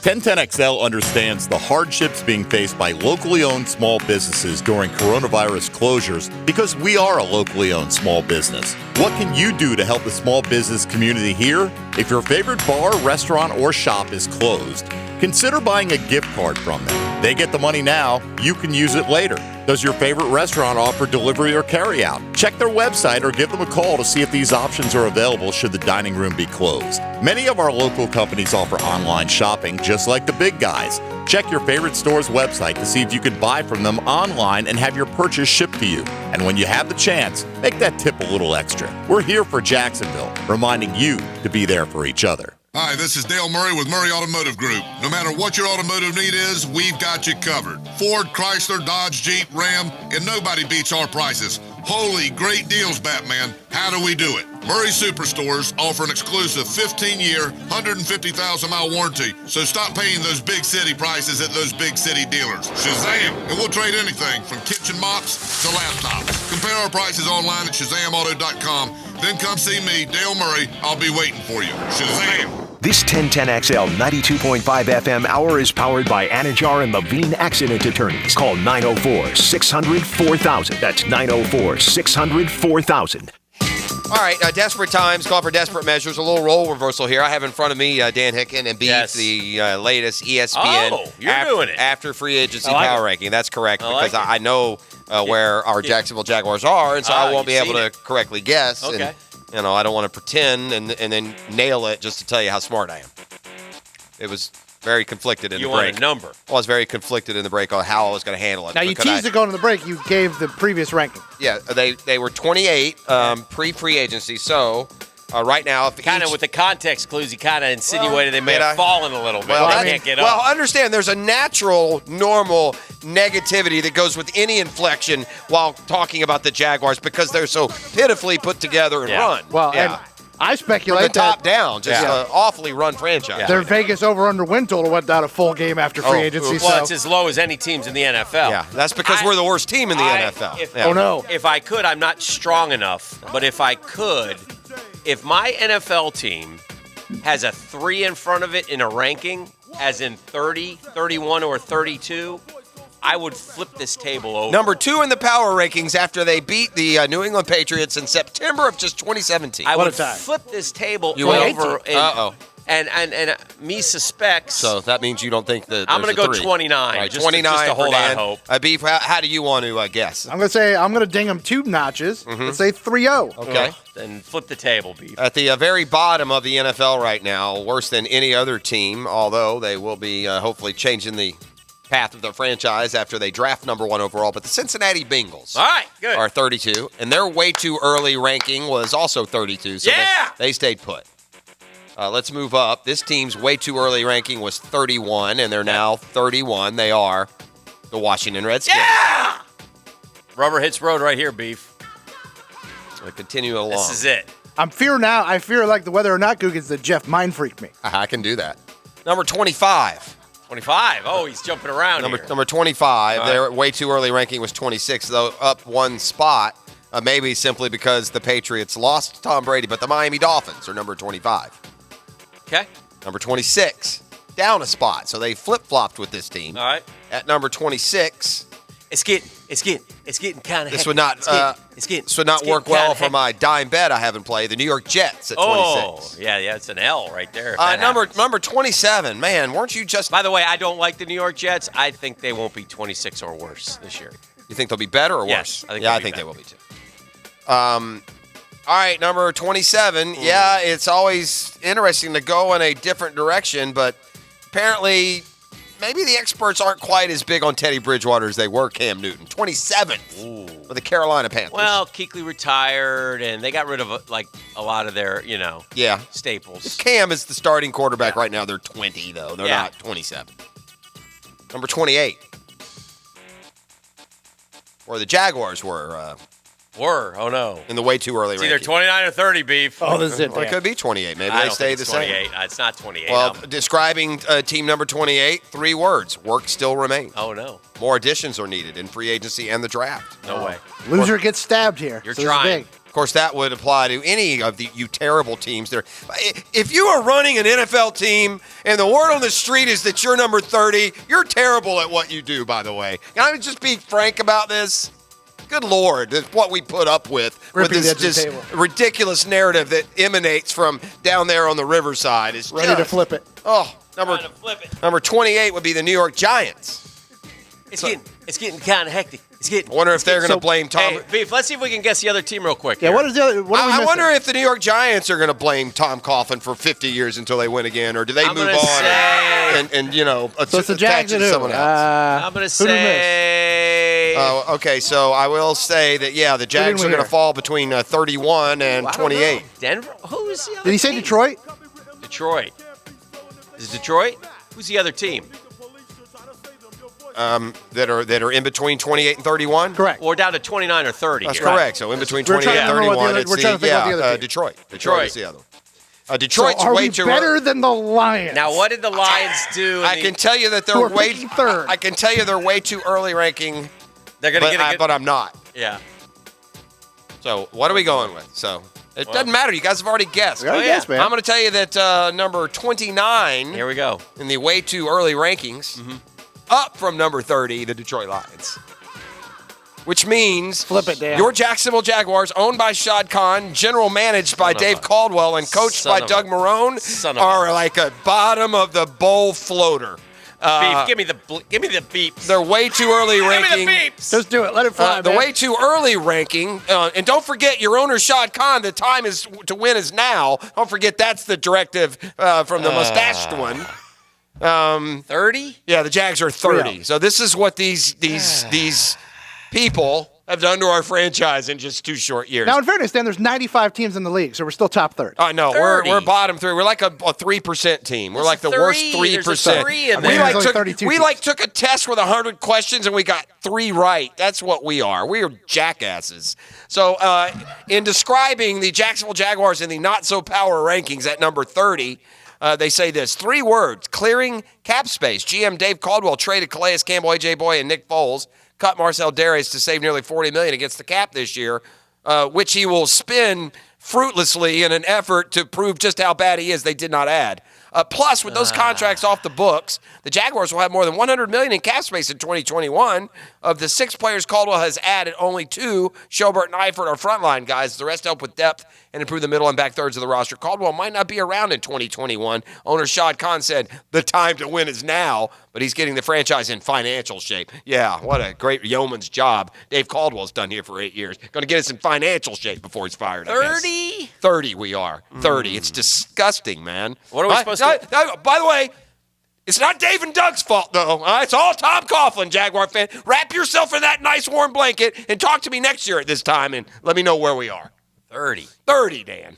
1010XL understands the hardships being faced by locally owned small businesses during coronavirus closures because we are a locally owned small business. What can you do to help the small business community here? If your favorite bar, restaurant, or shop is closed, consider buying a gift card from them. They get the money now, you can use it later. Does your favorite restaurant offer delivery or carry-out? Check their website or give them a call to see if these options are available should the dining room be closed. Many of our local companies offer online shopping just like the big guys. Check your favorite store's website to see if you can buy from them online and have your purchase shipped to you. And when you have the chance, make that tip a little extra. We're here for Jacksonville, reminding you to be there for each other. Hi, this is Dale Murray with Murray Automotive Group. No matter what your automotive need is, we've got you covered. Ford, Chrysler, Dodge, Jeep, Ram, and nobody beats our prices. Holy great deals, Batman. How do we do it? Murray Superstores offer an exclusive 15-year, 150,000-mile warranty, so stop paying those big city prices at those big city dealers. Shazam! And we'll trade anything from kitchen mops to laptops. Compare our prices online at ShazamAuto.com. Then come see me, Dale Murray. I'll be waiting for you. Shazam! This 1010XL 92.5 FM hour is powered by Anajar and Levine Accident Attorneys. Call 904-600-4000. That's 904-600-4000. All right, desperate times call for desperate measures. A little role reversal here. I have in front of me Dan Hicken and Beef, the latest ESPN doing it. after free agency power ranking. That's correct because I know where our Jacksonville Jaguars are, and so I won't be able to correctly guess. Okay. And, I don't want to pretend and then nail it just to tell you how smart I am. It was very conflicted in the break. You want a number. Well, I was very conflicted in the break on how I was going to handle it. Now, you teased it going to the break. You gave the previous ranking. Yeah, they were 28 pre-free agency. So right now, if kind of with the context clues, he kind of insinuated they may have fallen a little bit. Well, they can't get up. Well, understand there's a natural, normal negativity that goes with any inflection while talking about the Jaguars because they're so pitifully put together and run. Well, and I speculate from the top down, just an awfully run franchise. Their Vegas over-under win total went down a full game after free agency. Well, it's as low as any teams in the NFL. Yeah, that's because we're the worst team in the NFL. If I could, I'm not strong enough, but if I could, if my NFL team has a 3 in front of it in a ranking, as in 30, 31, or 32, I would flip this table over. Number 2 in the power rankings after they beat the New England Patriots in September of just 2017. I would flip this table over. And me suspects. So that means you don't think that I'm going to go 29. Right, just 29 just to hold out hope. Beef, how do you want to guess? I'm going to ding them 2 notches. Let's say 3-0. Okay. Then flip the table, Beef. At the very bottom of the NFL right now, worse than any other team, although they will be hopefully changing the path of their franchise after they draft number 1 overall. But the Cincinnati Bengals are 32, and their way too early ranking was also 32, so they stayed put. Let's move up. This team's way too early ranking was 31, and they're now 31. They are the Washington Redskins. Yeah! Rubber hits road right here, Beef. Continue along. This is it. I fear like the whether or not Googans that Jeff mind freaked me. I can do that. Number 25. 25. Oh, he's jumping around here. Number 25. Their way too early ranking was 26, though up 1 spot. Maybe simply because the Patriots lost Tom Brady, but the Miami Dolphins are number 25. Okay. Number 26, down a spot. So they flip-flopped with this team. All right. At number 26. It's getting kind of This would not This would not work well for my dime bet I haven't played. The New York Jets at 26. Oh, yeah, it's an L right there. Number 27. Man, weren't you just... By the way, I don't like the New York Jets. I think they won't be 26 or worse this year. You think they'll be better or worse? Yes, I think they will be too. All right, number 27. Yeah, it's always interesting to go in a different direction, but apparently maybe the experts aren't quite as big on Teddy Bridgewater as they were Cam Newton. 27th for the Carolina Panthers. Well, Kuechly retired, and they got rid of a lot of their, staples. If Cam is the starting quarterback right now, they're 20, though. They're not 27. Number 28. Where the Jaguars were. Oh no. In the way too early ranking. It's either 29 or 30, Beef. Oh, this is it. Well, it could be 28. Maybe I they don't stay think the it's same. 28. It's not 28. Well, describing team number 28, 3 words. Work still remains. Oh, no. More additions are needed in free agency and the draft. No way. Loser gets stabbed here. You're so trying. Of course, that would apply to any of you terrible teams there. If you are running an NFL team and the word on the street is that you're number 30, you're terrible at what you do, by the way. Can I just be frank about this? Good Lord, what we put up with this just ridiculous narrative that emanates from down there on the riverside is ready to flip it. Oh, number 28 would be the New York Giants. It's getting kind of hectic. I wonder if they're going to blame Tom. Hey, Beef, let's see if we can guess the other team real quick. Yeah, here. what is the other? What I wonder if the New York Giants are going to blame Tom Coughlin for 50 years until they win again, or do they move on and so it's the Jags attach it to someone else? I'm going to say. Okay, so I will say that the Jags are going to fall between 31 and 28. Denver? Who's the other Did he say team? Detroit? Detroit. Is it Detroit? Who's the other team? That are in between 28 and 31? Correct. Or down to 29 or 30. That's here. correct. So in between 28 and 31, we're trying to think about the other team. Detroit. Detroit is the other one. Detroit's so are way we too better than the Lions? Now, what did the Lions do? I can tell you that they're way third. I can tell you they're way too early ranking. They're going to get but I'm not. Yeah. So what are we going with? So it doesn't matter. You guys have already guessed. Guess, man. I'm going to tell you that number 29. Here we go. In the way too early rankings. Up from number 30, the Detroit Lions. Which means flip it down. Your Jacksonville Jaguars, owned by Shad Khan, general managed by Dave Caldwell, and coached by Doug Marrone, are like a bottom of the bowl floater. Beef, give me the beeps. They're way too early ranking. Give me the beeps. Just do it. Let it fly. The way too early ranking, and don't forget your owner Shad Khan. The time is to win is now. Don't forget that's the directive from the mustached one. 30? Yeah, the Jags are 30. So this is what these people have done to our franchise in just 2 short years. Now, in fairness, Dan, there's 95 teams in the league, so we're still top third. No, we're bottom 3. We're like a 3% team. We're like the worst 3%. We took a test with 100 questions and we got 3 right. That's what we are. We are jackasses. So in describing the Jacksonville Jaguars in the not so power rankings at number 30. They say this, 3 words, clearing cap space. GM Dave Caldwell traded Calais Campbell, A.J. Boy, and Nick Foles, cut Marcel Darius to save nearly $40 million against the cap this year, which he will spend fruitlessly in an effort to prove just how bad he is. They did not add. Plus, with those contracts off the books, the Jaguars will have more than $100 million in cap space in 2021. Of the 6 players Caldwell has added, only 2, Schobert and Eifert, are frontline guys. The rest help with depth and improve the middle and back thirds of the roster. Caldwell might not be around in 2021. Owner Shad Khan said the time to win is now, but he's getting the franchise in financial shape. Yeah, what a great yeoman's job Dave Caldwell's done here for 8 years. Going to get us in financial shape before he's fired. 30? 30 we are. 30. It's disgusting, man. What are we supposed to... By the way, it's not Dave and Doug's fault, though. It's all Tom Coughlin, Jaguar fan. Wrap yourself in that nice warm blanket and talk to me next year at this time and let me know where we are. 30. 30, Dan.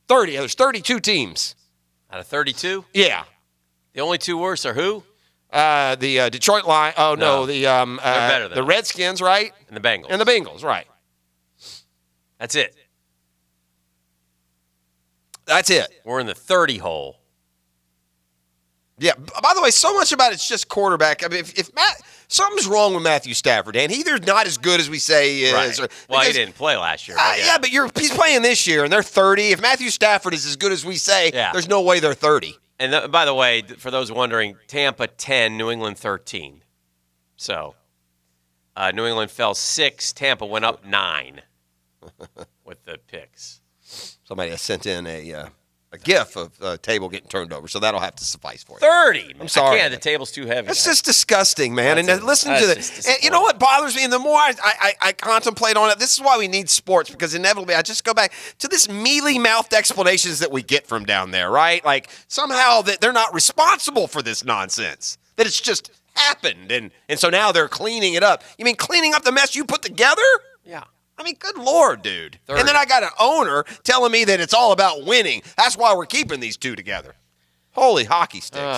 30. There's 32 teams. Out of 32? Yeah. The only 2 worse are who? The Detroit Lions. Oh, no. They're better than the Redskins, right? And the Bengals. And the Bengals, right. That's it. That's it. We're in the 30 hole. Yeah. By the way, so much about it's just quarterback. I mean, if something's wrong with Matthew Stafford, Dan. He's either not as good as we say he is. Right. Well, he didn't play last year. But but he's playing this year, and they're 30. If Matthew Stafford is as good as we say, there's no way they're 30. And by the way, for those wondering, Tampa 10, New England 13. So, New England fell 6. Tampa went up 9 with the picks. Somebody has sent in a GIF of a table getting turned over, so that'll have to suffice for you. 30. I'm sorry. I can't. The table's too heavy. That's just disgusting, man. And listen to this. And you know what bothers me? And the more I contemplate on it, this is why we need sports, because inevitably I just go back to this mealy-mouthed explanations that we get from down there, right? Like somehow that they're not responsible for this nonsense, that it's just happened. And so now they're cleaning it up. You mean cleaning up the mess you put together? Yeah. I mean, good Lord, dude. 30. And then I got an owner telling me that it's all about winning. That's why we're keeping these two together. Holy hockey sticks.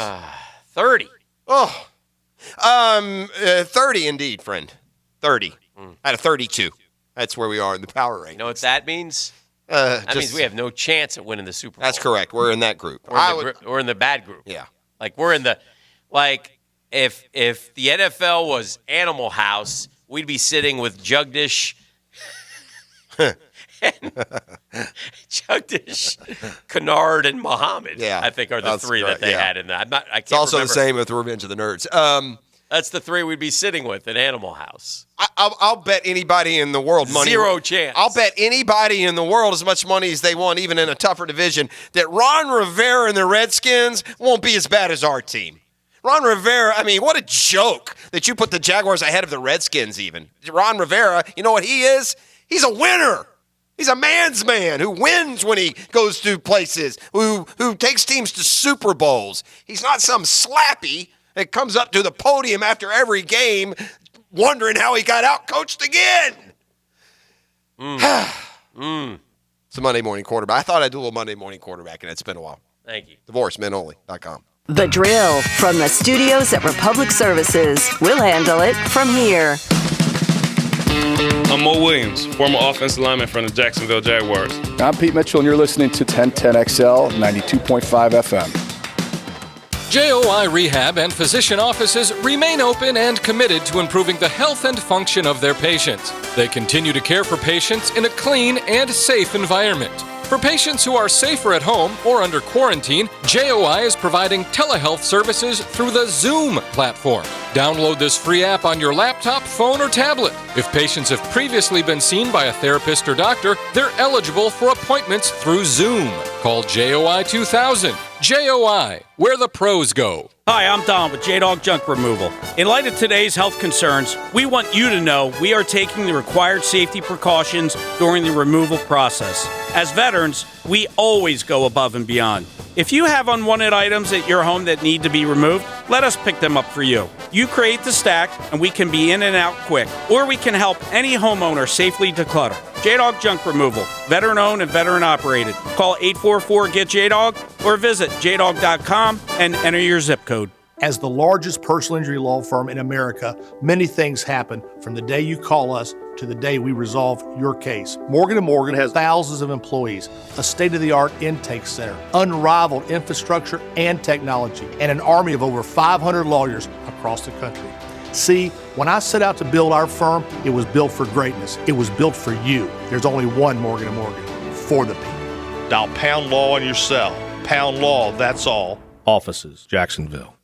30. Oh. 30 indeed, friend. 30. Out of 32. That's where we are in the power rankings. You know what that means? That means we have no chance at winning the Super Bowl. That's correct. We're in that group. We're in the bad group. Yeah. Like we're in the if the NFL was Animal House, we'd be sitting with Jugdish Jugdish, Kennard, and Muhammad. Yeah, I think are the three that they had in that. I can't it's also remember. the same with Revenge of the Nerds. That's the three we'd be sitting with in Animal House. I'll bet anybody in the world money. Zero chance. I'll bet anybody in the world as much money as they want, even in a tougher division, that Ron Rivera and the Redskins won't be as bad as our team. Ron Rivera, I mean, what a joke that you put the Jaguars ahead of the Redskins even. Ron Rivera, you know what he is? He's a winner. He's a man's man who wins when he goes to places, who takes teams to Super Bowls. He's not some slappy that comes up to the podium after every game wondering how he got out-coached again. It's a Monday morning quarterback. I thought I'd do a little Monday morning quarterback, and it's been a while. Thank you. DivorceMenOnly.com. The Drill from the studios at Republic Services. We'll handle it from here. I'm Mo Williams, former offensive lineman from the Jacksonville Jaguars. I'm Pete Mitchell, and you're listening to 1010XL 92.5 FM. JOI Rehab and physician offices remain open and committed to improving the health and function of their patients. They continue to care for patients in a clean and safe environment. For patients who are safer at home or under quarantine, JOI is providing telehealth services through the Zoom platform. Download this free app on your laptop, phone, or tablet. If patients have previously been seen by a therapist or doctor, they're eligible for appointments through Zoom. Call JOI 2000. JOI, where the pros go. Hi, I'm Don with J-Dog Junk Removal. In light of today's health concerns, we want you to know we are taking the required safety precautions during the removal process. As veterans, we always go above and beyond. If you have unwanted items at your home that need to be removed, let us pick them up for you. You create the stack, and we can be in and out quick. Or we can help any homeowner safely declutter. J-Dog Junk Removal, veteran-owned and veteran-operated. Call 844-GET-JDOG or visit jdog.com and enter your zip code. As the largest personal injury law firm in America, many things happen from the day you call us to the day we resolve your case. Morgan & Morgan has thousands of employees, a state-of-the-art intake center, unrivaled infrastructure and technology, and an army of over 500 lawyers across the country. See, when I set out to build our firm, it was built for greatness. It was built for you. There's only one Morgan & Morgan, for the people. Dial Pound Law on your cell. Pound Law, that's all. Offices, Jacksonville.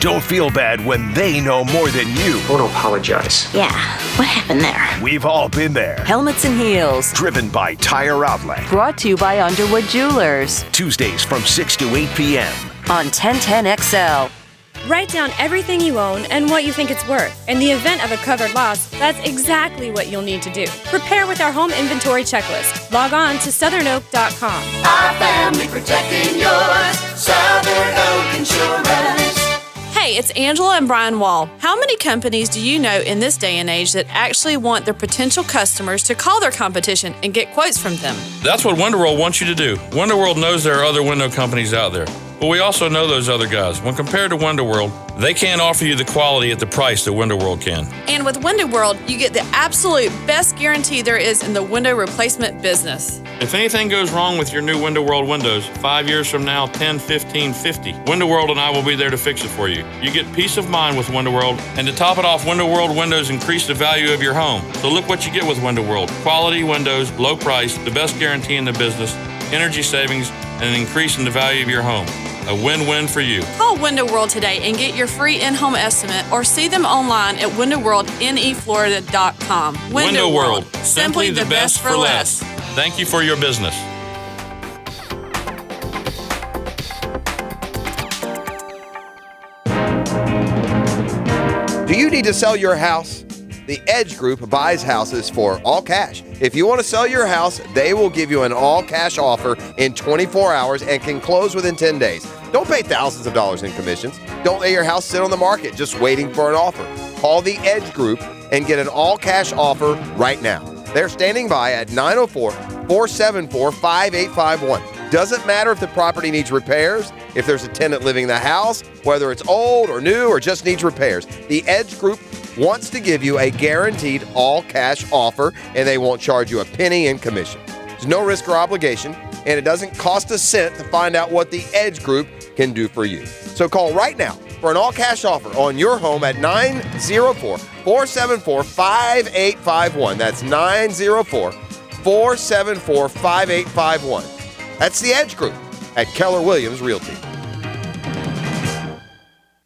Don't feel bad when they know more than you. I want to apologize. Yeah, what happened there? We've all been there. Helmets and Heels. Driven by Tire Outlet. Brought to you by Underwood Jewelers. Tuesdays from 6 to 8 p.m. On 1010XL. Write down everything you own and what you think it's worth. In the event of a covered loss, that's exactly what you'll need to do. Prepare with our home inventory checklist. Log on to southernoak.com. Our family protecting yours. Southern Oak Insurance. Hey, it's Angela and Brian Wall. How many companies do you know in this day and age that actually want their potential customers to call their competition and get quotes from them? That's what WonderWorld wants you to do. WonderWorld knows there are other window companies out there, but we also know those other guys. When compared to WonderWorld, they can't offer you the quality at the price that WonderWorld can. And with Window World, you get the absolute best guarantee there is in the window replacement business. If anything goes wrong with your new Window World windows, 5 years from now, 10, 15, 50, Window World and I will be there to fix it for you. You get peace of mind with Window World, and to top it off, Window World windows increase the value of your home. So look what you get with Window World. Quality windows, low price, the best guarantee in the business, energy savings, and an increase in the value of your home. A win-win for you. Call Window World today and get your free in-home estimate or see them online at windowworldneflorida.com. Window World, simply the best for less. Thank you for your business. Do you need to sell your house? The Edge Group buys houses for all cash. If you want to sell your house, they will give you an all-cash offer in 24 hours and can close within 10 days. Don't pay thousands of dollars in commissions. Don't let your house sit on the market just waiting for an offer. Call the Edge Group and get an all-cash offer right now. They're standing by at 904-474-5851. Doesn't matter if the property needs repairs, if there's a tenant living in the house, whether it's old or new or just needs repairs. The Edge Group wants to give you a guaranteed all-cash offer, and they won't charge you a penny in commission. There's no risk or obligation, and it doesn't cost a cent to find out what the Edge Group can do for you. So call right now for an all-cash offer on your home at 904-474-5851. That's 904-474-5851. That's the Edge Group at Keller Williams Realty.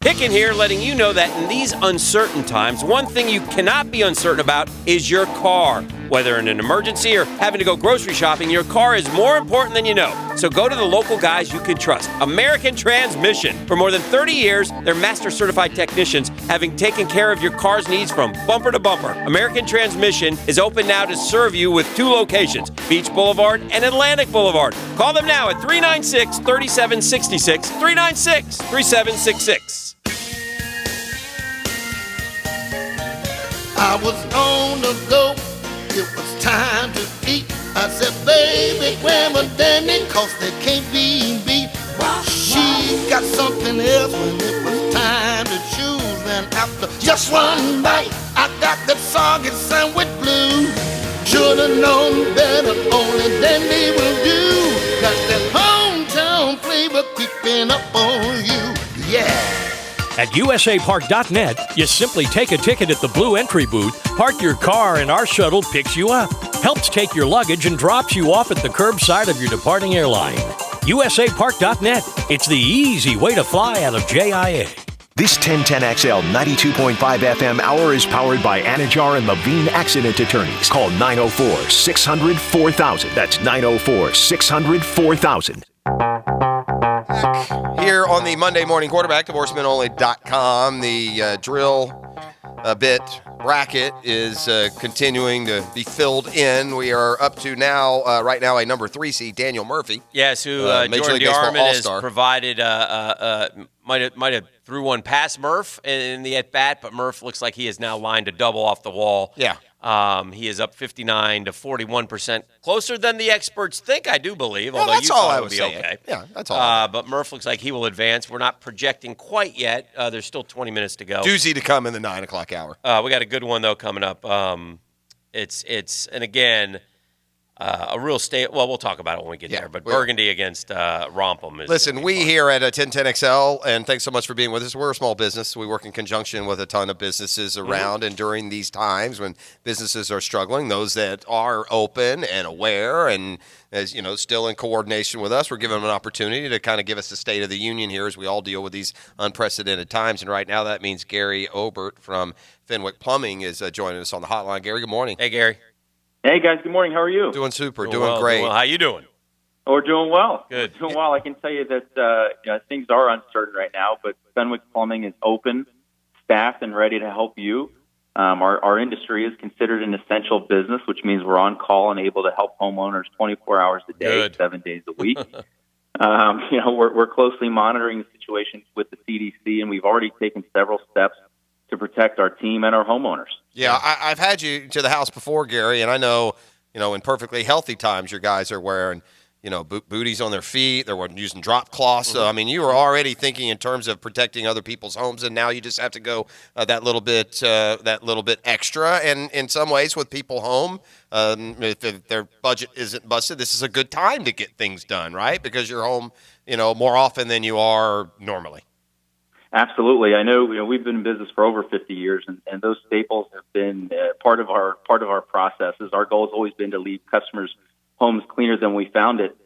Hicken here, letting you know that in these uncertain times, one thing you cannot be uncertain about is your car. Whether in an emergency or having to go grocery shopping, your car is more important than you know. So go to the local guys you can trust. American Transmission. For more than 30 years, they're master certified technicians, having taken care of your car's needs from bumper to bumper. American Transmission is open now to serve you with 2 locations, Beach Boulevard and Atlantic Boulevard. Call them now at 396-3766, 396-3766. I was on the go, it was time to eat. I said, baby, grab a Danny, cause they can't be beat. She got something else when it was time to choose. And after just one bite, I got that soggy sandwich blue. Should've known better, only Danny will do. Got that hometown flavor creeping up on you, yeah. At usapark.net, you simply take a ticket at the Blue Entry booth, park your car, and our shuttle picks you up, helps take your luggage, and drops you off at the curbside of your departing airline. usapark.net. It's the easy way to fly out of JIA. This 1010XL 92.5 FM hour is powered by Anajar and Levine Accident Attorneys. Call 904-600-4000. That's 904-600-4000. Here on the Monday Morning Quarterback, divorcemenonly.com, the drill bit bracket is continuing to be filled in. We are up to now, right now, a number 3 seed, Daniel Murphy. Yes, who Jordan DeArmond has provided, might have threw one past Murph in the at-bat, but Murph looks like he is now lined to double off the wall. Yeah. He is up 59 to 41%, closer than the experts think, I do believe, although that's you all thought I it would was be saying. okay. Yeah, that's all. But Murph looks like he will advance. We're not projecting quite yet. There's still 20 minutes to go. Doozy to come in the 9 o'clock hour. We got a good one, though, coming up. It's and again, a real state. Well, we'll talk about it when we get there. But Burgundy against Rompum is. Listen, we here at 1010XL, and thanks so much for being with us. We're a small business. We work in conjunction with a ton of businesses around, and during these times when businesses are struggling, those that are open and aware and, as you know, still in coordination with us, we're giving them an opportunity to kind of give us a state of the union here as we all deal with these unprecedented times. And right now, that means Gary Obert from Fenwick Plumbing is joining us on the hotline. Gary, good morning. Hey, Gary. Hey, guys. Good morning. How are you? Doing super. Doing Doing well, great. doing well. How you doing? Oh, we're doing well. Good. We're doing well. I can tell you that things are uncertain right now, but Fenwick Plumbing is open, staffed, and ready to help you. Our industry is considered an essential business, which means we're on call and able to help homeowners 24 hours a day, Good. 7 days a week. We're closely monitoring the situation with the CDC, and we've already taken several steps to protect our team and our homeowners. Yeah, I've had you to the house before, Gary, and I know, in perfectly healthy times, your guys are wearing, booties on their feet. They're using drop cloths. So, I mean, you were already thinking in terms of protecting other people's homes, and now you just have to go that little bit extra. And in some ways, with people home, if their budget isn't busted, this is a good time to get things done, right? Because you're home, more often than you are normally. Absolutely. I know, we've been in business for over 50 years, and those staples have been part of our processes. Our goal has always been to leave customers' homes cleaner than we found it.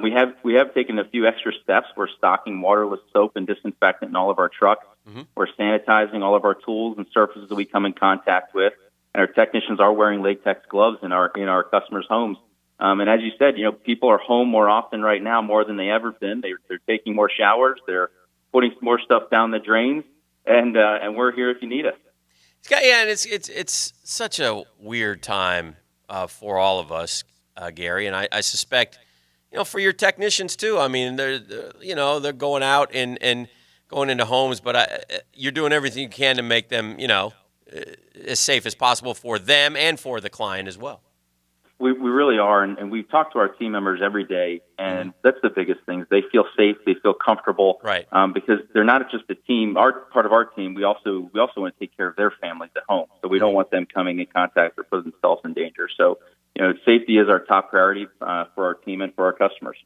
We have taken a few extra steps. We're stocking waterless soap and disinfectant in all of our trucks. Mm-hmm. We're sanitizing all of our tools and surfaces that we come in contact with, and our technicians are wearing latex gloves in our customers' homes. And as you said, people are home more often right now, more than they ever been. They're taking more showers. They're putting more stuff down the drains, and we're here if you need us. Yeah, and it's such a weird time for all of us, Gary, and I suspect, for your technicians too. I mean, they're going out and going into homes, but you're doing everything you can to make them, as safe as possible for them and for the client as well. We really are, and we talk to our team members every day, and that's the biggest thing. They feel safe, they feel comfortable, right? Because they're not just a team. Part of our team, we also want to take care of their families at home, so we don't want them coming in contact or putting themselves in danger. So, safety is our top priority for our team and for our customers.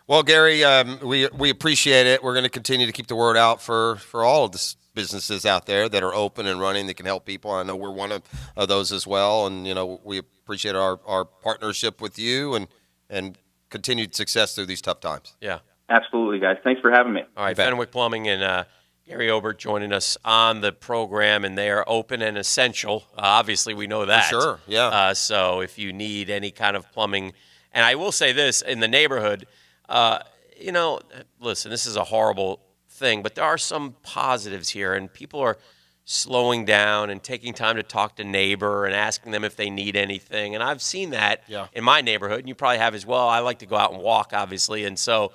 Well, Gary, we appreciate it. We're going to continue to keep the word out for all of the businesses out there that are open and running that can help people. I know we're one of those as well, and we appreciate our partnership with you and continued success through these tough times. Yeah, absolutely, guys. Thanks for having me. All right, Fenwick Plumbing and Gary Obert joining us on the program, and they are open and essential. Obviously, we know that. For sure, yeah. So if you need any kind of plumbing, and I will say this, in the neighborhood, listen, this is a horrible thing, but there are some positives here, and people are slowing down and taking time to talk to neighbor and asking them if they need anything. And I've seen that in my neighborhood, and you probably have as well. I like to go out and walk, obviously, and so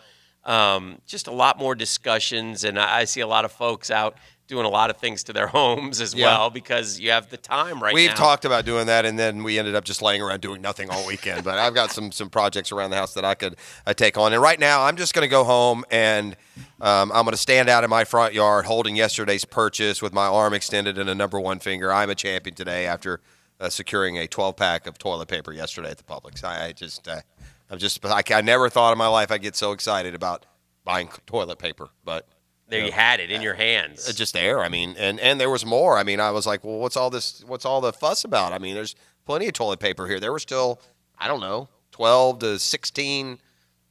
just a lot more discussions, and I see a lot of folks out doing a lot of things to their homes as well because you have the time right now. We've talked about doing that, and then we ended up just laying around doing nothing all weekend. But I've got some projects around the house that I could take on. And right now, I'm just going to go home, and I'm going to stand out in my front yard holding yesterday's purchase with my arm extended and a number one finger. I'm a champion today after securing a 12-pack of toilet paper yesterday at the Publix. I never thought in my life I'd get so excited about buying toilet paper, but there you had it in your hands. Just there. I mean, and there was more. I mean, I was like, well, what's all the fuss about? I mean, there's plenty of toilet paper here. There were still, 12 to 16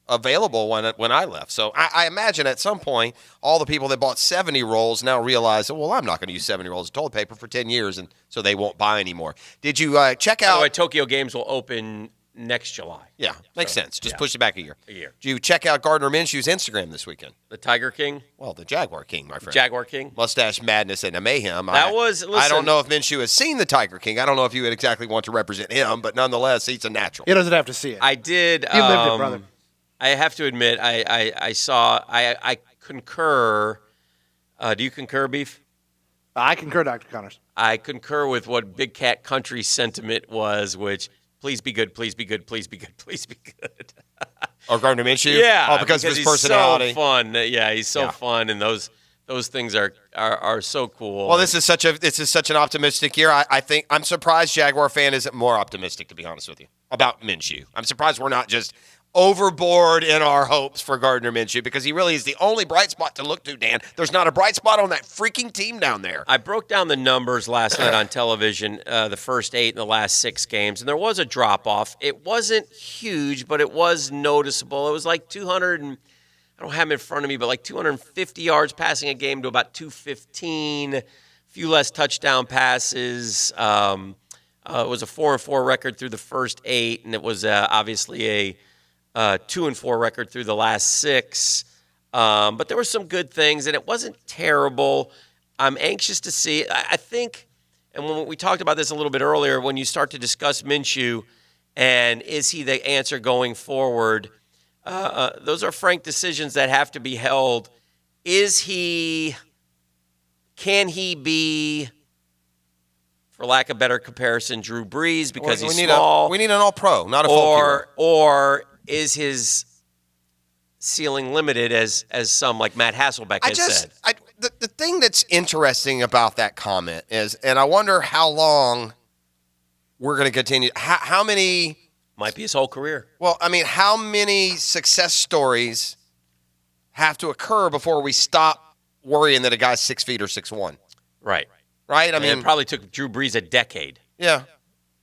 available when I left. So I imagine at some point, all the people that bought 70 rolls now realize, well, I'm not going to use 70 rolls of toilet paper for 10 years, and so they won't buy anymore. Did you check out? By the way, Tokyo Games will open next July. Yeah, makes sense. Just push it back a year. A year. Did you check out Gardner Minshew's Instagram this weekend? The Tiger King? Well, the Jaguar King, my friend. Jaguar King? Mustache madness and a mayhem. I don't know if Minshew has seen the Tiger King. I don't know if you would exactly want to represent him, but nonetheless, he's a natural. He doesn't have to see it. I did. He lived it, brother. I have to admit, I saw. I concur. Do you concur, Beef? I concur, Dr. Connors. I concur with what Big Cat Country sentiment was, which please be good, please be good, please be good, please be good. Or Gardner Minshew? Yeah, oh, because of his personality. He's so fun. Yeah, he's so fun, and those things are so cool. Well, this is such an optimistic year. I think I'm surprised Jaguar fan isn't more optimistic, to be honest with you, about Minshew. I'm surprised we're not just overboard in our hopes for Gardner Minshew because he really is the only bright spot to look to, Dan. There's not a bright spot on that freaking team down there. I broke down the numbers last night on television, the first 8 in the last 6 games, and there was a drop-off. It wasn't huge, but it was noticeable. It was like 200 and I don't have them in front of me, but like 250 yards passing a game to about 215, a few less touchdown passes. It was a 4-4 record through the first 8, and it was obviously a 2-4 record through the last 6. But there were some good things, and it wasn't terrible. I'm anxious to see. I think, and when we talked about this a little bit earlier, when you start to discuss Minshew and is he the answer going forward, those are frank decisions that have to be held. Can he be, for lack of better comparison, Drew Brees because he's small? We need an all-pro, not a folk hero. Or is his ceiling limited, as some like Matt Hasselbeck has said? The thing that's interesting about that comment is, and I wonder how long we're going to continue. How many? Might be his whole career. Well, I mean, how many success stories have to occur before we stop worrying that a guy's 6 feet or 6'1"? Right. Right? I mean, it probably took Drew Brees a decade. Yeah.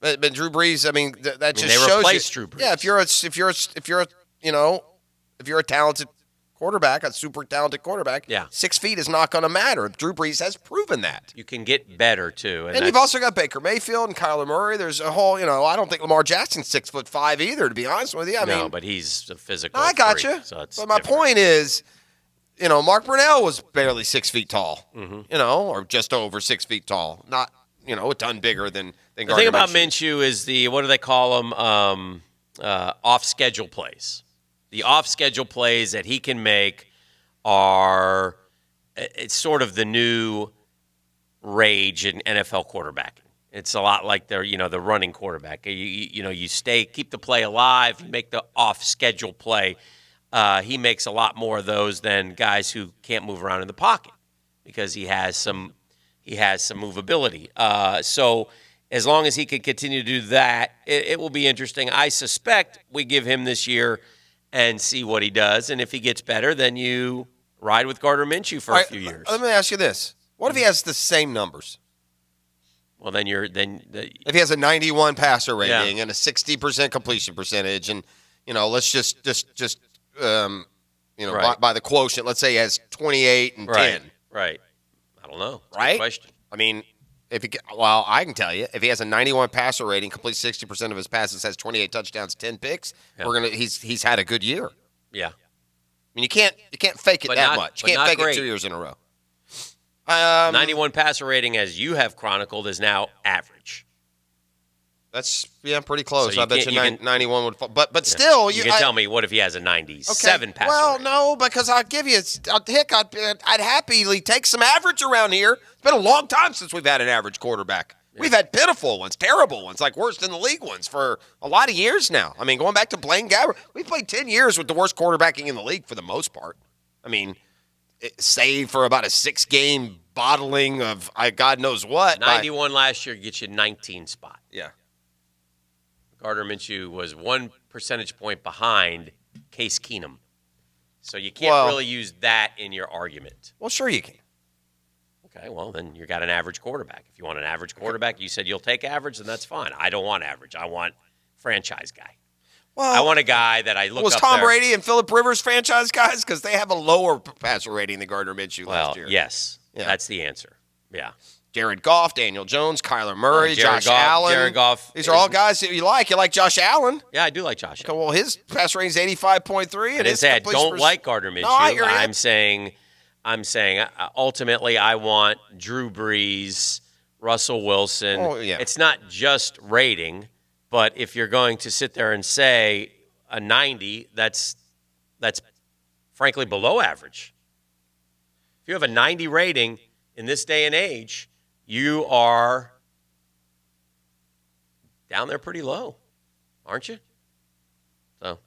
But Drew Brees, I mean, that just they shows replaced you. Drew Brees. Yeah, if you're a if you're a talented quarterback, a super talented quarterback, 6 feet is not going to matter. Drew Brees has proven that. You can get better, too. And you've also got Baker Mayfield and Kyler Murray. There's a whole, I don't think Lamar Jackson's 6'5" either, to be honest with you. I mean, but he's a physical I got freak, you. so it's but my point is, Mark Brunell was barely 6 feet tall, or just over 6 feet tall. Not, a ton bigger than The thing about Minshew is what do they call them? Off-schedule plays. The off-schedule plays that he can make it's sort of the new rage in NFL quarterbacking. It's a lot like the running quarterback. Keep the play alive, you make the off-schedule play. He makes a lot more of those than guys who can't move around in the pocket because he has some movability. So as long as he can continue to do that, it will be interesting. I suspect we give him this year and see what he does. And if he gets better, then you ride with Gardner Minshew for a few years. Let me ask you this. What if he has the same numbers? Well, then if he has a 91 passer rating and a 60% completion percentage, and let's just by the quotient, let's say he has 28 and 10. Right. I don't know. That's a right? good question. I mean, I can tell you, if he has a 91 passer rating, completes 60% of his passes, has 28 touchdowns, 10 picks, he's had a good year. Yeah. I mean, you can't fake it much. You can't fake it 2 years in a row. 91 passer rating, as you have chronicled, is now average. That's pretty close. So I bet you 91 would fall. But still, you can tell me what if he has a 97 passer rating? No, because I'll give you I'd happily take some average around here. It's been a long time since we've had an average quarterback. Yeah. We've had pitiful ones, terrible ones, like worst in the league ones for a lot of years now. I mean, going back to Blaine Gabbert, we played 10 years with the worst quarterbacking in the league for the most part. I mean, save for about a 6-game bottling of God knows what. 91 last year gets you 19 spot. Yeah. Gardner Minshew was 1 percentage point behind Case Keenum. So you can't really use that in your argument. Well, sure you can. Okay, well, then you got an average quarterback. If you want an average quarterback, you said you'll take average, then that's fine. I don't want average. I want franchise guy. Well, I want a guy that I look up was Tom Brady and Phillip Rivers franchise guys? Because they have a lower passer rating than Gardner Minshew last year. Yes. Yeah. That's the answer. Yeah. Jared Goff, Daniel Jones, Kyler Murray, Josh Allen. Jared Goff. These are all guys that you like. You like Josh Allen? Yeah, I do like Josh Allen. Well, his pass rating is 85.3. I didn't say I don't like Gardner Minshew. No, I'm saying ultimately I want Drew Brees, Russell Wilson. Oh, yeah. It's not just rating, but if you're going to sit there and say a 90, that's frankly below average. If you have a 90 rating in this day and age, you are down there pretty low, aren't you? So,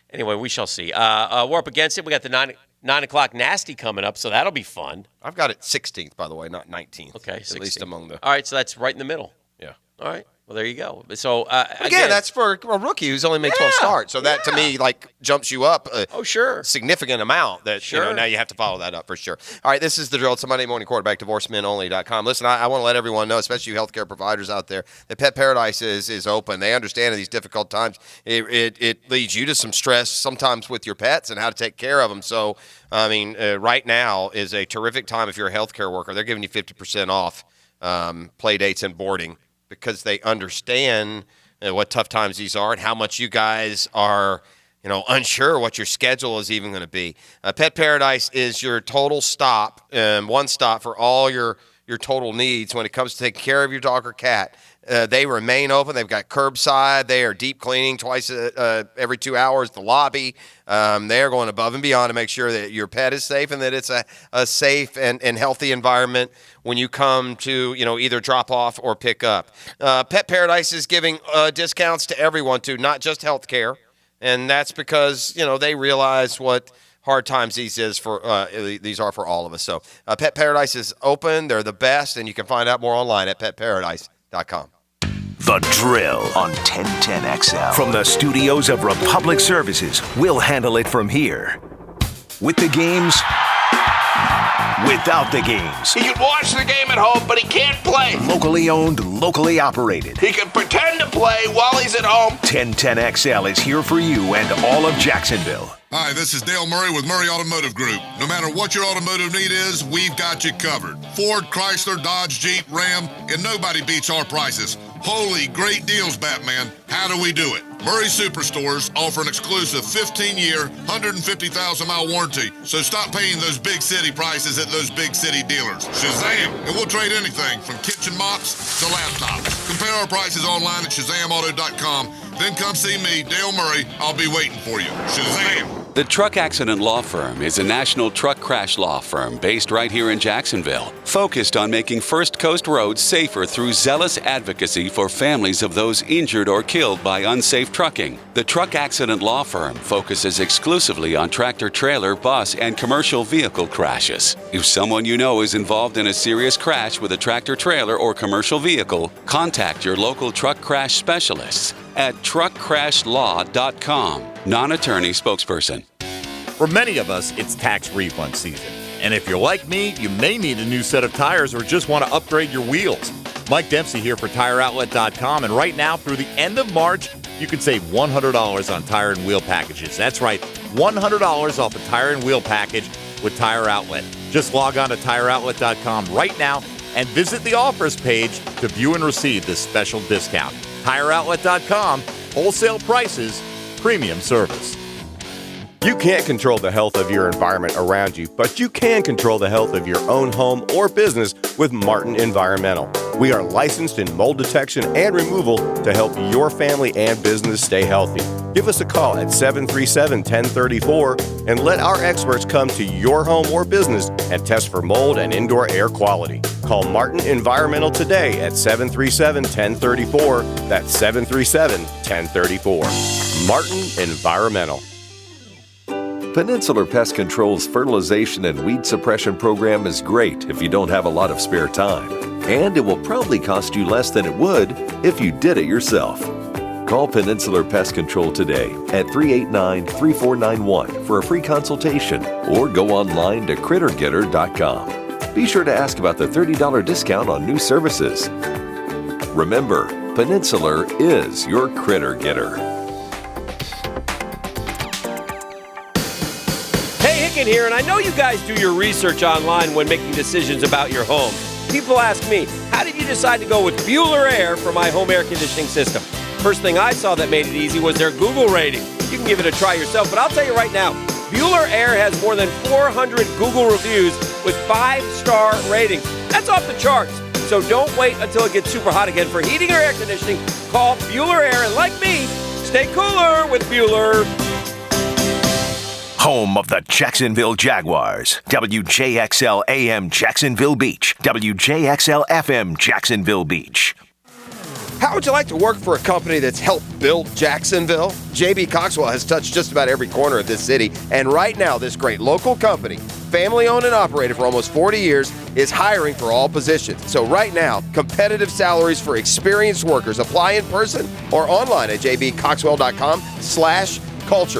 anyway, we shall see. We're up against it. We got the 9 o'clock nasty coming up, so that'll be fun. I've got it 16th, by the way, not 19th. Okay, 16th. At least among the. All right, so that's right in the middle. Yeah. All right. Well, there you go. So again, that's for a rookie who's only made 12 starts. So that to me jumps you up a significant amount. That now you have to follow that up for sure. All right, this is the drill. It's a Monday morning quarterback, divorcemenonly.com. Listen, I want to let everyone know, especially you healthcare providers out there, that Pet Paradise is open. They understand in these difficult times it leads you to some stress sometimes with your pets and how to take care of them. So I mean, right now is a terrific time if you're a healthcare worker. They're giving you 50% off play dates and boarding, because they understand what tough times these are and how much you guys are, unsure what your schedule is even going to be. Pet Paradise is your total stop, one stop for all your total needs when it comes to taking care of your dog or cat. They remain open. They've got curbside. They are deep cleaning twice every 2 hours, the lobby. They are going above and beyond to make sure that your pet is safe and that it's a safe and healthy environment when you come to, either drop off or pick up. Pet Paradise is giving discounts to everyone too, not just healthcare. And that's because, they realize what hard times these are for all of us. So Pet Paradise is open. They're the best, and you can find out more online at petparadise.com. The Drill on 1010XL. From the studios of Republic Services, we'll handle it from here. With the games without the games. He can watch the game at home, but he can't play. Locally owned, locally operated. He can pretend to play while he's at home. 1010XL is here for you and all of Jacksonville. Hi, this is Dale Murray with Murray Automotive Group. No matter what your automotive need is, we've got you covered. Ford, Chrysler, Dodge, Jeep, Ram, and nobody beats our prices. Holy great deals, Batman. How do we do it? Murray Superstores offer an exclusive 15-year, 150,000-mile warranty, so stop paying those big city prices at those big city dealers. Shazam! And we'll trade anything from kitchen mops to laptops. Compare our prices online at ShazamAuto.com. Then come see me, Dale Murray. I'll be waiting for you. Shazam! The Truck Accident Law Firm is a national truck crash law firm based right here in Jacksonville, focused on making First Coast roads safer through zealous advocacy for families of those injured or killed by unsafe trucking. The Truck Accident Law Firm focuses exclusively on tractor-trailer, bus, and commercial vehicle crashes. If someone you know is involved in a serious crash with a tractor-trailer or commercial vehicle, contact your local truck crash specialists at truckcrashlaw.com. Non-attorney spokesperson. For many of us, it's tax refund season. And if you're like me, you may need a new set of tires or just want to upgrade your wheels. Mike Dempsey here for TireOutlet.com. And right now, through the end of March, you can save $100 on tire and wheel packages. That's right, $100 off a tire and wheel package with Tire Outlet. Just log on to TireOutlet.com right now and visit the offers page to view and receive this special discount. TireOutlet.com, wholesale prices, premium service. You can't control the health of your environment around you, but you can control the health of your own home or business with Martin Environmental. We are licensed in mold detection and removal to help your family and business stay healthy. Give us a call at 737-1034 and let our experts come to your home or business and test for mold and indoor air quality. Call Martin Environmental today at 737-1034. That's 737-1034. Martin Environmental. Peninsular Pest Control's fertilization and weed suppression program is great if you don't have a lot of spare time. And it will probably cost you less than it would if you did it yourself. Call Peninsular Pest Control today at 389-3491 for a free consultation or go online to crittergetter.com. Be sure to ask about the $30 discount on new services. Remember, Peninsular is your Critter Getter. Here, and I know you guys do your research online when making decisions about your home. People ask me, how did you decide to go with Bueller Air for my home air conditioning system? First thing I saw that made it easy was their Google rating. You can give it a try yourself, but I'll tell you right now, Bueller Air has more than 400 Google reviews with 5-star ratings. That's off the charts. So don't wait until it gets super hot again for heating or air conditioning. Call Bueller Air, and like me, stay cooler with Bueller. Home of the Jacksonville Jaguars. WJXL AM Jacksonville Beach. WJXL FM Jacksonville Beach. How would you like to work for a company that's helped build Jacksonville? J.B. Coxwell has touched just about every corner of this city, and right now this great local company, family owned and operated for almost 40 years, is hiring for all positions. So right now, competitive salaries for experienced workers. Apply in person or online at jbcoxwell.com/culture.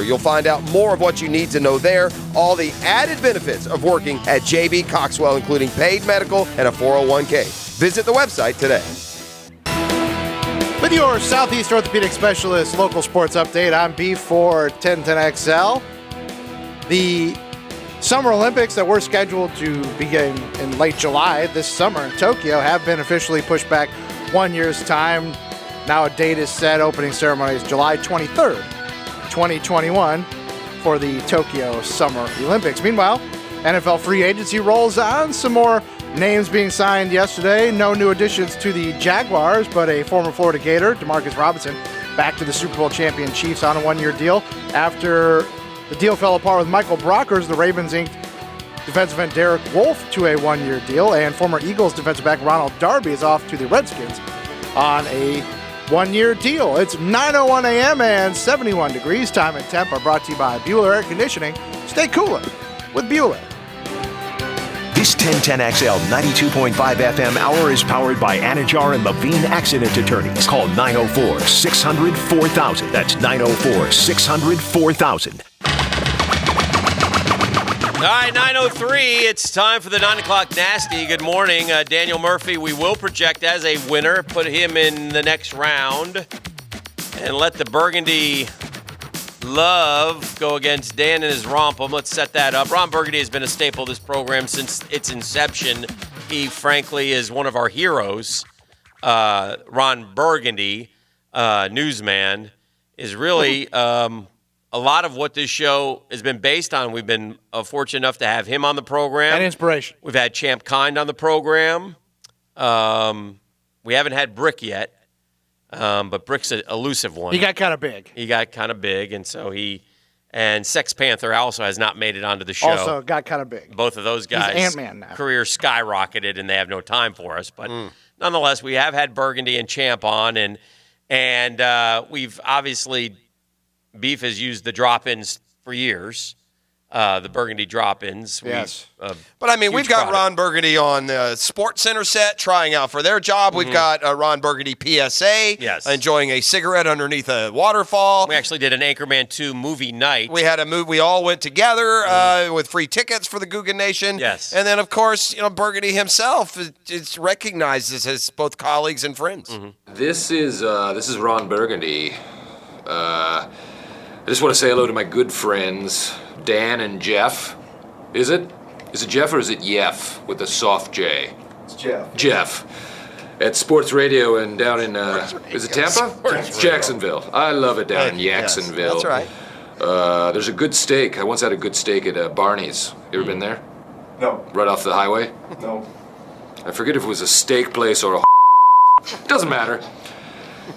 You'll find out more of what you need to know there, all the added benefits of working at J.B. Coxwell, including paid medical and a 401k. Visit the website today. With your Southeast Orthopedic Specialist local sports update, I'm Beef for 1010XL. The Summer Olympics that were scheduled to begin in late July this summer in Tokyo have been officially pushed back 1 year's time. Now a date is set. Opening ceremony is July 23rd. 2021 for the Tokyo Summer Olympics. Meanwhile, NFL free agency rolls on. Some more names being signed yesterday. No new additions to the Jaguars, but a former Florida Gator, Demarcus Robinson, back to the Super Bowl champion Chiefs on a 1-year deal. After the deal fell apart with Michael Brockers, the Ravens inked defensive end Derek Wolfe to a 1-year deal, and former Eagles defensive back Ronald Darby is off to the Redskins on a 1-year deal. It's 9:01 a.m. and 71 degrees. Time and temp are brought to you by Bueller Air Conditioning. Stay cooler with Bueller. This 1010XL 92.5 FM hour is powered by Anajar and Levine Accident Attorneys. Call 904-600-4000. That's 904-600-4000. right, 9:03. It's time for the 9 o'clock Nasty. Good morning. Daniel Murphy, we will project as a winner, put him in the next round, and let the Burgundy Love go against Dan and his Romp'em. Let's set that up. Ron Burgundy has been a staple of this program since its inception. He, frankly, is one of our heroes. Ron Burgundy, newsman, is really a lot of what this show has been based on. We've been fortunate enough to have him on the program. And inspiration. We've had Champ Kind on the program. We haven't had Brick yet. But Brick's an elusive one. He got kind of big. And so and Sex Panther also has not made it onto the show. Also got kind of big. Both of those guys' He's Ant-Man now. career skyrocketed, and they have no time for us. But nonetheless, we have had Burgundy and Champ on, and we've obviously, Beef has used the drop-ins for years. The Burgundy drop-ins. Yes. But, I mean, we've got Ron Burgundy on the Sports Center set trying out for their job. We've got Ron Burgundy PSA enjoying a cigarette underneath a waterfall. We actually did an Anchorman 2 movie night. We had a movie. We all went together with free tickets for the Guggen Nation. Yes. And then, of course, Burgundy himself is recognized as both colleagues and friends. This is Ron Burgundy. I just want to say hello to my good friends, Dan and Jeff. Is it Jeff or is it Yef with a soft J? It's Jeff. Jeff. At Sports Radio and down in, is it Tampa? Jacksonville. I love it down in Jacksonville. Yes, that's right. There's a good steak. I once had a good steak at Barney's. You ever been there? No. Right off the highway? No. I forget if it was a steak place or a doesn't matter.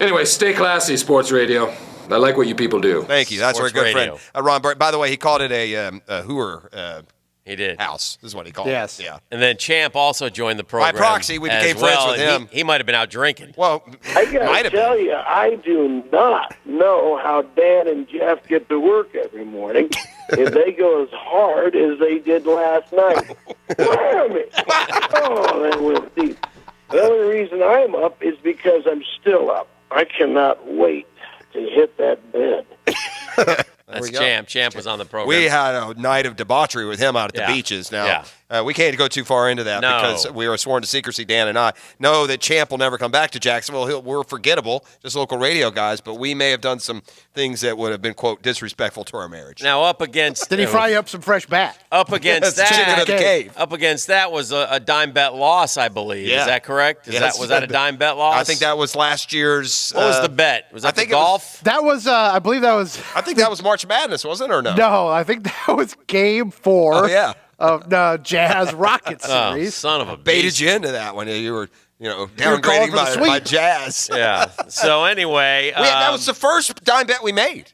Anyway, stay classy, Sports Radio. I like what you people do. Thank you. That's our good friend, Ron Burgundy. By the way, he called it a hooer He did. house, is what he called Yes. it. Yeah. And then Champ also joined the program. By proxy, we became friends with him. He might have been out drinking. Well, I gotta tell you, I do not know how Dan and Jeff get to work every morning if they go as hard as they did last night. Damn it! Oh, that went deep. The only reason I'm up is because I'm still up. I cannot wait to hit that bed. That's Champ. Champ was on the program. We had a night of debauchery with him out at the beaches. Now, we can't go too far into that because we are sworn to secrecy, Dan and I. Know that Champ will never come back to Jacksonville. We're forgettable, just local radio guys, but we may have done some things that would have been, quote, disrespectful to our marriage. Now, up against... Did he fry you up some fresh bat? Up against That's chicken that... of the cave. Up against that was a dime bet loss, I believe. Yeah. Is that correct? Was that a dime bet loss? I think that was last year's... What was the bet? Was that the golf? That was, I believe that was... I think that was March Madness, wasn't it, or no? No, I think that was Game 4 Oh, yeah. of the Jazz Rocket series. Son of a Baited beast. you into that one. You were, calling downgrading for the my sweep. Jazz. Yeah. So anyway... that was the first dime bet we made.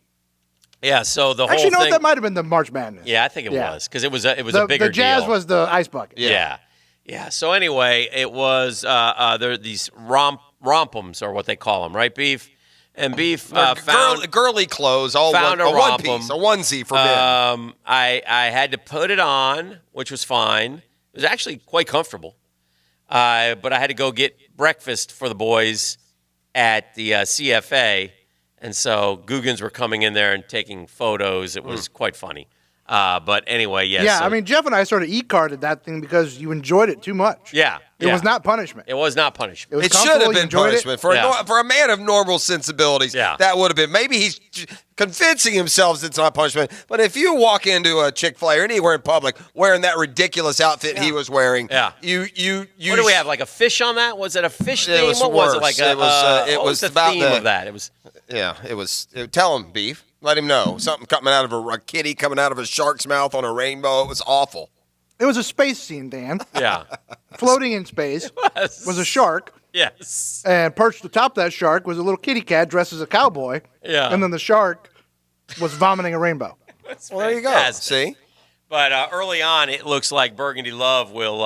Yeah, so the Actually, whole no, thing... that might have been the March Madness. Yeah, I think it was, because it was a bigger The Jazz deal. was the ice bucket. Yeah. So anyway, it was there are these rompums, or what they call them, right, Beef? And Beef found girly clothes, all found one a piece, a onesie for men. I had to put it on, which was fine. It was actually quite comfortable. But I had to go get breakfast for the boys at the CFA, and so Googans were coming in there and taking photos. It was quite funny. But anyway, yes. Yeah, I mean, Jeff and I sort of e-carded that thing because you enjoyed it too much. Yeah. It was not punishment. It was not punishment. It should have been punishment. For a man of normal sensibilities, that would have been. Maybe he's convincing himself it's not punishment. But if you walk into a Chick-fil-A or anywhere in public wearing that ridiculous outfit he was wearing, you what do we have, like a fish on that? Was it a fish theme? Was what worse. was it? Like it was the about theme of that? It was. Yeah, it was. Tell him, Beef. Let him know. Something coming out of a kitty coming out of a shark's mouth on a rainbow. It was awful. It was a space scene, Dan. Yeah. Floating in space was a shark. Yes. And perched atop that shark was a little kitty cat dressed as a cowboy. Yeah. And then the shark was vomiting a rainbow. Well, there you go. See? But early on, it looks like Burgundy Love will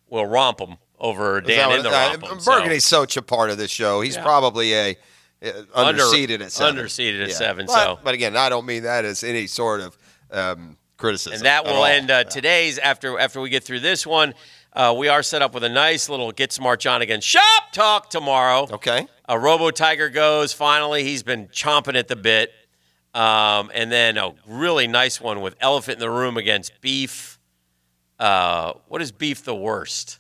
romp him over Dan in the romp. Burgundy's such a part of this show. He's probably underseated at 7. Underseated at 7. But again, I don't mean that as any sort of criticism. And that will end today's, after we get through this one. We are set up with a nice little Get Smart John Again shop talk tomorrow. Okay. Robo Tiger goes. Finally, he's been chomping at the bit. And then a really nice one with Elephant in the Room against Beef. What is Beef the worst?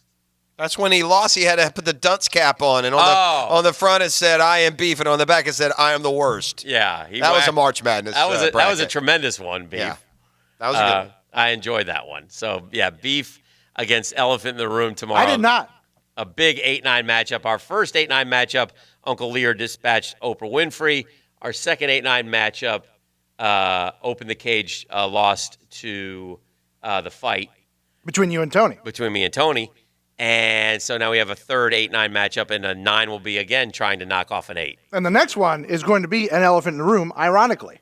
That's when he lost. He had to put the dunce cap on, and on the front it said "I am Beef," and on the back it said "I am the worst." Yeah, that was a March Madness. That was a tremendous one, Beef. Yeah, that was a good one. I enjoyed that one. So yeah, Beef against Elephant in the Room tomorrow. I did not. A big 8-9 matchup. Our first 8-9 matchup, Uncle Lear dispatched Oprah Winfrey. Our second 8-9 matchup, Open the Cage lost to the fight between you and Tony. Between me and Tony. And so now we have a third 8-9 matchup, and a 9 will be, again, trying to knock off an 8. And the next one is going to be an Elephant in the Room, ironically.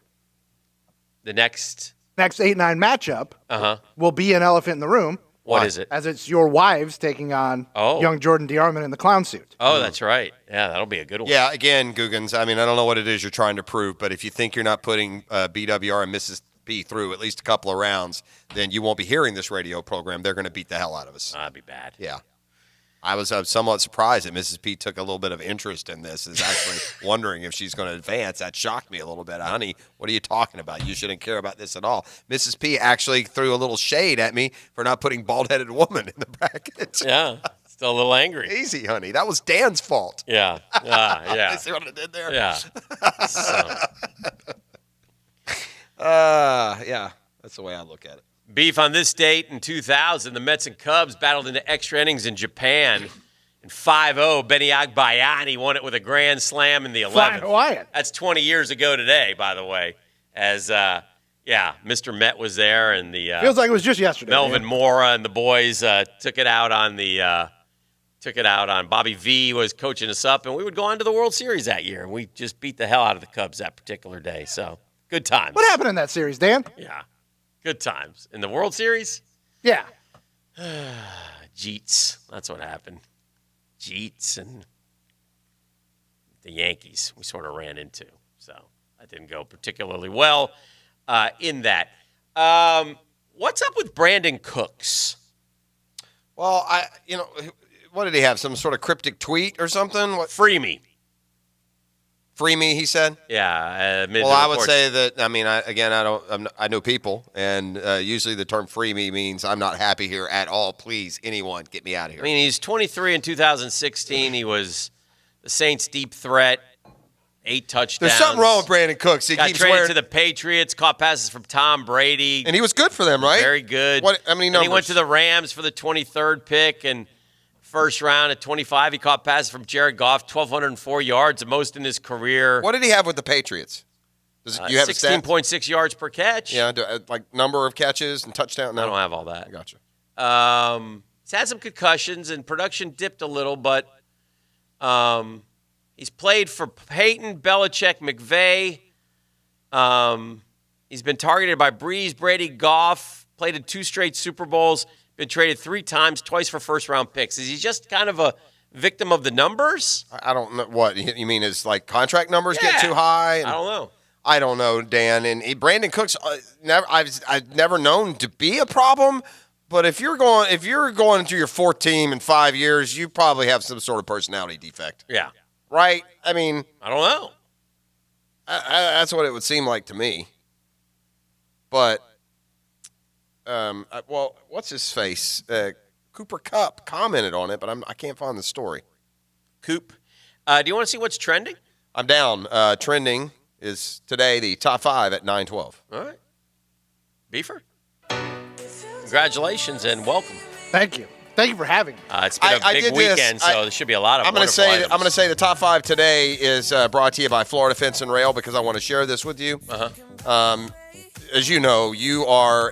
The next 8-9 matchup will be an Elephant in the Room. What is it? As it's your wives taking on young Jordan DeArmond in the clown suit. Oh, that's right. Yeah, that'll be a good one. Yeah, again, Googans, I mean, I don't know what it is you're trying to prove, but if you think you're not putting BWR and Mrs. P through at least a couple of rounds, then you won't be hearing this radio program. They're going to beat the hell out of us. That'd be bad. Yeah. I was somewhat surprised that Mrs. P took a little bit of interest in this, is actually wondering if she's going to advance. That shocked me a little bit. Honey, what are you talking about? You shouldn't care about this at all. Mrs. P actually threw a little shade at me for not putting bald-headed woman in the bracket. Yeah, still a little angry. Easy, honey. That was Dan's fault. Yeah, yeah. See what I did there? Yeah. Yeah, that's the way I look at it. Beef on this date in 2000, the Mets and Cubs battled into extra innings in Japan. In 5-0, Benny Agbayani won it with a grand slam in the 11th. That's 20 years ago today, by the way. As, Mr. Met was there, and the feels like it was just yesterday. Melvin Mora and the boys took it out on Bobby V was coaching us up, and we would go on to the World Series that year, and we just beat the hell out of the Cubs that particular day. So good times. What happened in that series, Dan? Yeah. Good times. In the World Series? Yeah. Jeets. That's what happened. Jeets and the Yankees we sort of ran into. So that didn't go particularly well in that. What's up with Brandon Cooks? Well, what did he have? Some sort of cryptic tweet or something? Free me. Free me, he said? Yeah. Well, I would say that, I know people, and usually the term free me means I'm not happy here at all. Please, anyone, get me out of here. I mean, he's 23 in 2016. He was the Saints' deep threat, 8 touchdowns. There's something wrong with Brandon Cooks. He got keeps traded to the Patriots, caught passes from Tom Brady. And he was good for them, right? Very good. How many numbers? And he went to the Rams for the 23rd pick, and first round at 25, he caught passes from Jared Goff, 1,204 yards, the most in his career. What did he have with the Patriots? You have 16.6 yards per catch. Yeah, like number of catches and touchdown. No. I don't have all that. I gotcha. He's had some concussions and production dipped a little, but he's played for Peyton, Belichick, McVay. He's been targeted by Breeze, Brady, Goff. Played in 2 straight Super Bowls. Been traded 3 times, twice for first-round picks. Is he just kind of a victim of the numbers? I don't know. What you mean is like contract numbers get too high? I don't know. I don't know, Dan. And Brandon Cooks, I've never known to be a problem. But if you're going into your 4th team in 5 years, you probably have some sort of personality defect. Yeah. Right? I mean, I don't know. That's what it would seem like to me. But. Well, what's his face? Cooper Kupp commented on it, but I can't find the story. Coop. Do you want to see what's trending? I'm down. Trending is today the top 5 at 9:12. All right. Beefer. Congratulations and welcome. Thank you. Thank you for having me. It's been a big weekend, so there should be a lot of wonderful items. I'm going to say the top 5 today is brought to you by Florida Fence and Rail because I want to share this with you. As you know, you are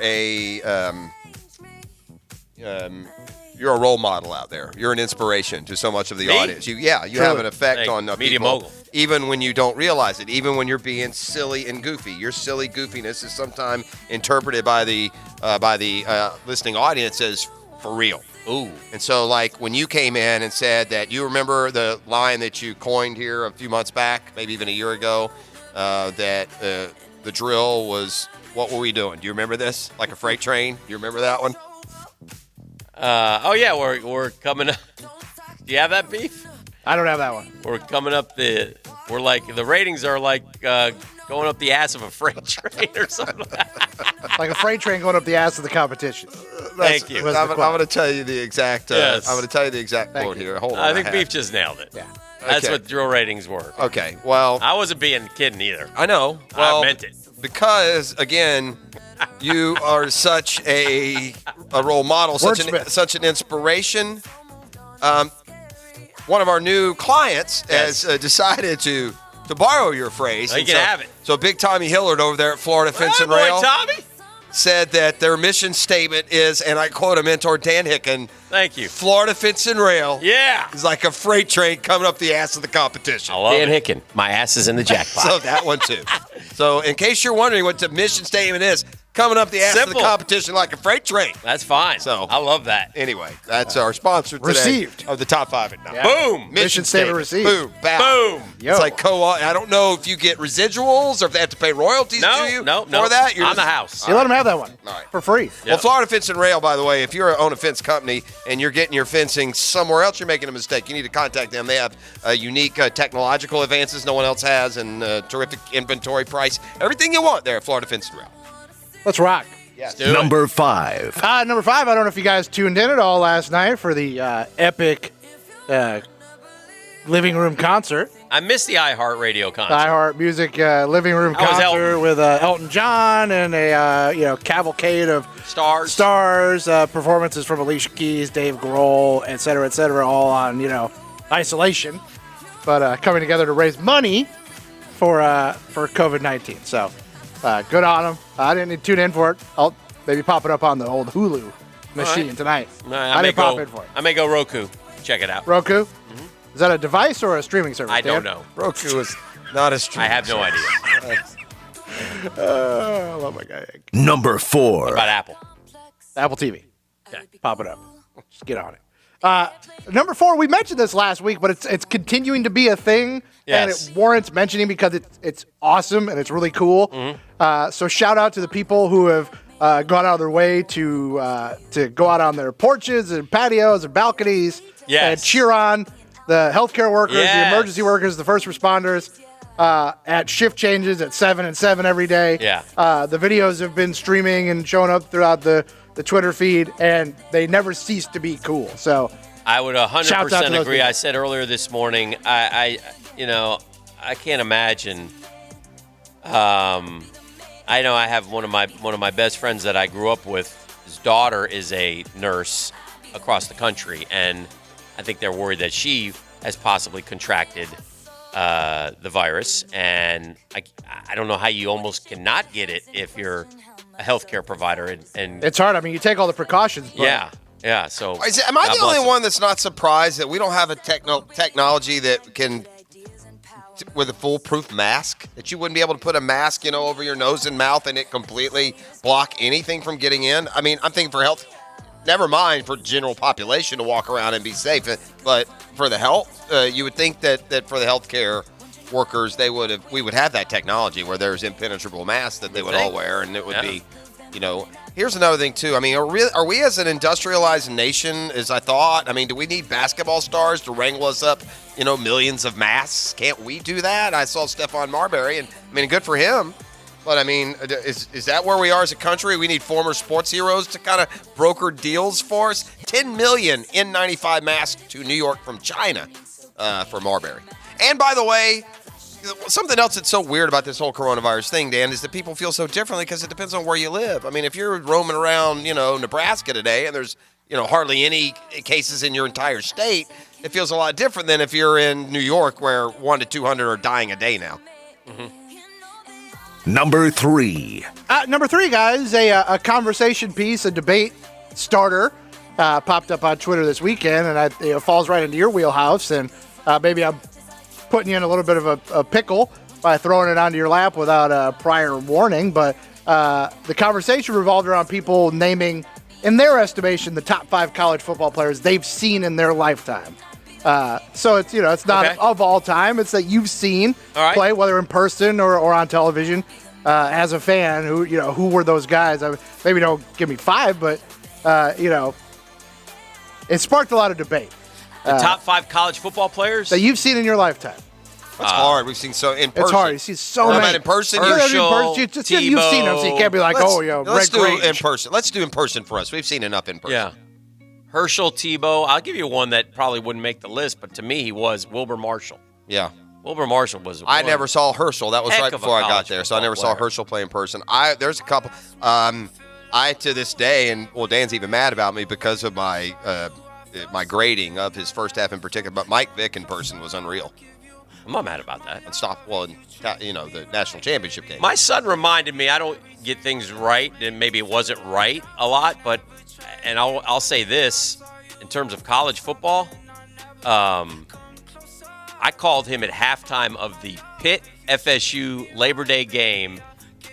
you're a role model out there. You're an inspiration to so much of the audience. You have an effect on Media people, mogul. even when you don't realize it. Even when you're being silly and goofy, your silly goofiness is sometimes interpreted by the listening audience as for real. Ooh. And so, like, when you came in and said that you remember the line that you coined here a few months back, maybe even a year ago, that the drill was. What were we doing? Do you remember this? Like a freight train? Do you remember that one? We're coming up. Do you have that, Beef? I don't have that one. We're coming up the ratings are like going up the ass of a freight train or something. Like a freight train going up the ass of the competition. Thank you. I'm going to tell you the exact. Yes. I'm going to tell you the exact quote here. Hold on. I think Beef just nailed it. Yeah. That's Okay. what drill ratings were. Okay. Well, I wasn't being kidding either. I know. Well, I meant it. Because again, you are such a role model, such an inspiration. One of our new clients has decided to borrow your phrase. You can have it. So Big Tommy Hillard over there at Florida Fence and boy, Rail Tommy. said that their mission statement is, and I quote a mentor, Dan Hicken. Thank you. Florida Fence and Rail. Yeah. Is like a freight train coming up the ass of the competition. I love Dan it. Hicken, my ass is in the jackpot. So that one too. So in case you're wondering what the mission statement is, coming up the ass of Simple. the competition like a freight train. That's fine. So I love that. Anyway, that's our sponsor today Received. of the top 5 at 9. Yeah. Boom. Mission statement received. Boom. Bow. Boom. Yo. It's like I don't know if you get residuals or if they have to pay royalties to you No. for that. On the house. You let them have that one All right. for free. Well, Florida Fence and Rail, by the way, if you own a fence company and you're getting your fencing somewhere else, you're making a mistake. You need to contact them. They have unique technological advances no one else has and terrific inventory price. Everything you want there at Florida Fence and Rail. Let's rock. Yes. Number 5. Number 5, I don't know if you guys tuned in at all last night for the epic living room concert. I missed the iHeartRadio concert. iHeart Music living room How was concert Elton? with Elton John and a cavalcade of Stars. performances from Alicia Keys, Dave Grohl, et cetera, all on isolation, but coming together to raise money for COVID-19. So good on them. I didn't need to tune in for it. I'll maybe pop it up on the old Hulu machine tonight. I didn't pop in for it. I may go Roku. Check it out. Roku? Is that a device or a streaming service? I don't Dan? know. Roku is not a stream. I have no idea. I love my guy. Number 4. What about Apple? Apple TV. Okay. Pop it up. Just get on it. Number 4, we mentioned this last week, but it's continuing to be a thing, Yes. and it warrants mentioning because it's awesome and it's really cool. So shout out to the people who have gone out of their way to go out on their porches and patios and balconies and cheer on the healthcare workers, the emergency workers, the first responders at shift changes at 7 and 7 every day. Yeah. The videos have been streaming and showing up throughout the Twitter feed, and they never cease to be cool. So I would Shouts out to 100% those agree. people. I said earlier this morning, I can't imagine. I know I have one of my best friends that I grew up with. His daughter is a nurse across the country, and I think they're worried that she has possibly contracted the virus. And I don't know how you almost cannot get it if you're a healthcare provider. And it's hard. I mean, you take all the precautions. But Yeah. So Am I the only one that's not surprised that we don't have a technology that can, with a foolproof mask, that you wouldn't be able to put a mask, over your nose and mouth and it completely block anything from getting in? I mean, I'm thinking for health, never mind for general population to walk around and be safe, but for the health, you would think that for the healthcare workers, we would have that technology where there's impenetrable masks that they would all wear, and it would be, Here's another thing too. I mean, are we as an industrialized nation as I thought? I mean, do we need basketball stars to wrangle us up, millions of masks? Can't we do that? I saw Stephon Marbury, and I mean, good for him. But I mean, is that where we are as a country? We need former sports heroes to kind of broker deals for us. 10 million N95 masks to New York from China for Marbury. And by the way, something else that's so weird about this whole coronavirus thing, Dan, is that people feel so differently because it depends on where you live. I mean, if you're roaming around, Nebraska today and there's, hardly any cases in your entire state, it feels a lot different than if you're in New York where 100 to 200 are dying a day now. Number 3. Number 3, guys, a conversation piece, a debate starter popped up on Twitter this weekend, and it falls right into your wheelhouse, and maybe I'm putting you in a little bit of a pickle by throwing it onto your lap without a prior warning, but the conversation revolved around people naming, in their estimation, the top 5 college football players they've seen in their lifetime. So it's it's not of all time. It's that you've seen play, whether in person or on television, as a fan. Who were those guys? Maybe don't give me 5, but it sparked a lot of debate. The top 5 college football players that you've seen in your lifetime. That's hard. We've seen so in person. It's hard. You see so many. About in person. Herschel, you've seen them, so you can't be like, let's do Red in person. Let's do in person for us. We've seen enough in person. Yeah. Herschel, Tebow. I'll give you one that probably wouldn't make the list, but to me, he was Wilbur Marshall. Yeah. Wilbur Marshall was. I never saw Herschel. That was Heck right of a before I got college there, so I never saw football Herschel play in person. There's a couple. I to this day, and Dan's even mad about me because of my my grading of his first half in particular. But Mike Vick in person was unreal. I'm not mad about that. And the national championship game. My son reminded me I don't get things right, and maybe it wasn't right a lot, but and I'll say this in terms of college football. I called him at halftime of the Pitt FSU Labor Day game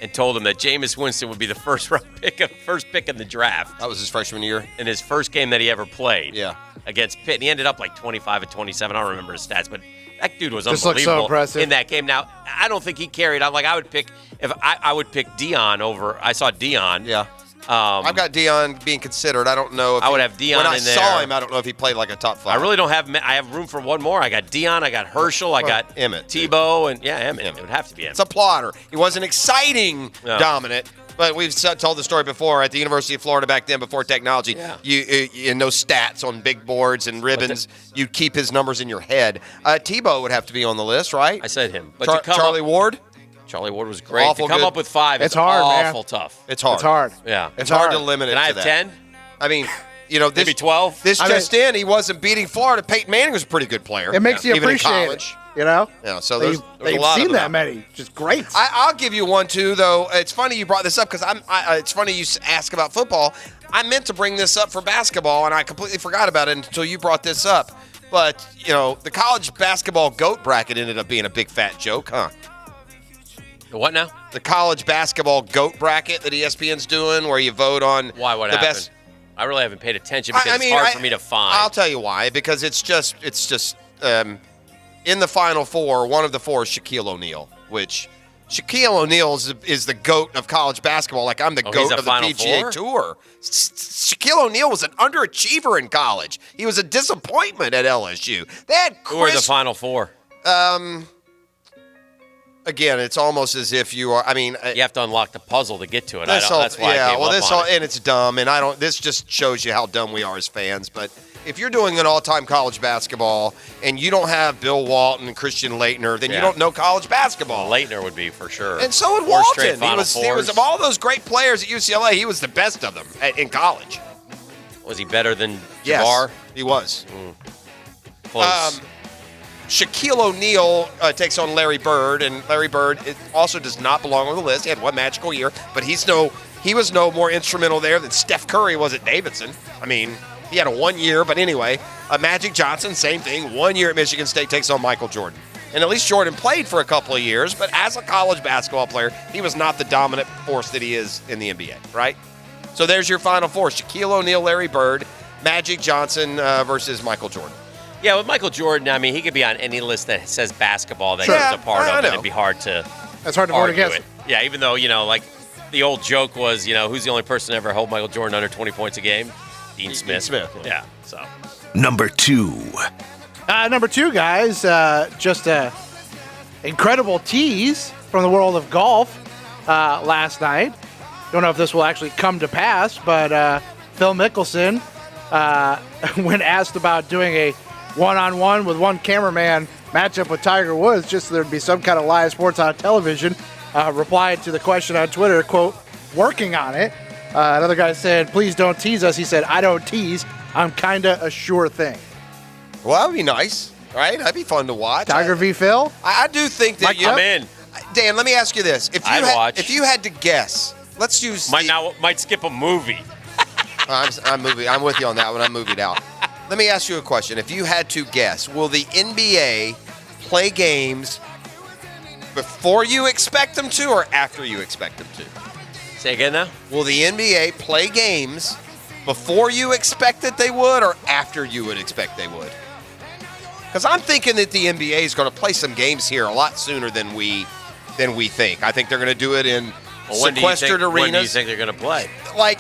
and told him that Jameis Winston would be the first pick in the draft. That was his freshman year? In his first game that he ever played. Yeah. Against Pitt. And he ended up like 25 and 27. I don't remember his stats, but that dude was Just unbelievable looks so impressive. in that game. Now, I don't think he carried on. Like, I would pick Deion over. I saw Deion. Yeah. I've got Deion being considered. I don't know if I would have Deion when I in there. saw him, I don't know if he played like a top 5. I really don't have. I have room for one more. I got Deion. I got Herschel. I got Emmett. Tebow, and Emmett. It would have to be Emmett. It's a plotter. He wasn't exciting, dominant. But we've told the story before at the University of Florida back then, before technology. Yeah. You in those stats on big boards and ribbons, you'd keep his numbers in your head. Tebow would have to be on the list, right? I said him. But Charlie Ward? Charlie Ward was great. Awful to come good. up with 5 It's is hard, man. awful tough. It's hard. It's hard. Yeah. It's hard to limit it Can I to have that. 10? I mean, this, Maybe 12? This in, he wasn't beating Florida. Peyton Manning was a pretty good player. It makes you even in appreciate college. it, you know? Yeah, so They've there's a lot seen of that them. many. Just great. I'll give you one, too, though. It's funny you brought this up because it's funny you ask about football. I meant to bring this up for basketball, and I completely forgot about it until you brought this up. But, the college basketball GOAT bracket ended up being a big fat joke, huh? The what now? The college basketball GOAT bracket that ESPN's doing where you vote on What the happened? best. I really haven't paid attention because it's hard for me to find. I'll tell you why. Because it's just in the Final Four, one of the four is Shaquille O'Neal, which Shaquille O'Neal is the GOAT of college basketball. Like I'm the GOAT of the PGA Tour. Shaquille O'Neal was an underachiever in college. He was a disappointment at LSU. They had Who are the Final Four? Again, it's almost as if you are. I mean, you have to unlock the puzzle to get to it. That's why I gave up on it. And it's dumb. And I don't. This just shows you how dumb we are as fans. But if you're doing an all-time college basketball and you don't have Bill Walton and Christian Laettner, then you don't know college basketball. Laettner would be for sure. And so would Four straight Walton. He was of all those great players at UCLA. He was the best of them in college. Was he better than Yes, Jabbar? he was. Close. Shaquille O'Neal takes on Larry Bird, and Larry Bird also does not belong on the list. He had one magical year, but he was no more instrumental there than Steph Curry was at Davidson. I mean, he had a 1 year, but anyway. Magic Johnson, same thing. 1 year at Michigan State takes on Michael Jordan. And at least Jordan played for a couple of years, but as a college basketball player, he was not the dominant force that he is in the NBA, right? So there's your Final Four. Shaquille O'Neal, Larry Bird, Magic Johnson versus Michael Jordan. Yeah, with Michael Jordan, I mean, he could be on any list that says basketball that Sure. he's a part I of, know. and it'd be hard to That's hard to vote argue against. it. Yeah, even though, like the old joke was, who's the only person to ever hold Michael Jordan under 20 points a game? Dean Smith. Yeah, so. Number 2. Number 2, guys, just a incredible tease from the world of golf last night. Don't know if this will actually come to pass, but Phil Mickelson, when asked about doing a one-on-one with one cameraman matchup with Tiger Woods, just so there'd be some kind of live sports on television, replied to the question on Twitter, quote, working on it. Another guy said, please don't tease us. He said, I don't tease. I'm kind of a sure thing. Well, that would be nice, right? That'd be fun to watch. Tiger v. Phil? I do think that I'm in. Dan, let me ask you this. I'd watch. If you had to guess, let's use might skip a movie. I'm with you on that one. I'm movied out. Let me ask you a question. If you had to guess, will the NBA play games before you expect them to or after you expect them to? Say again now? Will the NBA play games before you expect that they would or after you would expect they would? Because I'm thinking that the NBA is going to play some games here a lot sooner than we think. I think they're going to do it in sequestered arenas. When do you think they're going to play? Like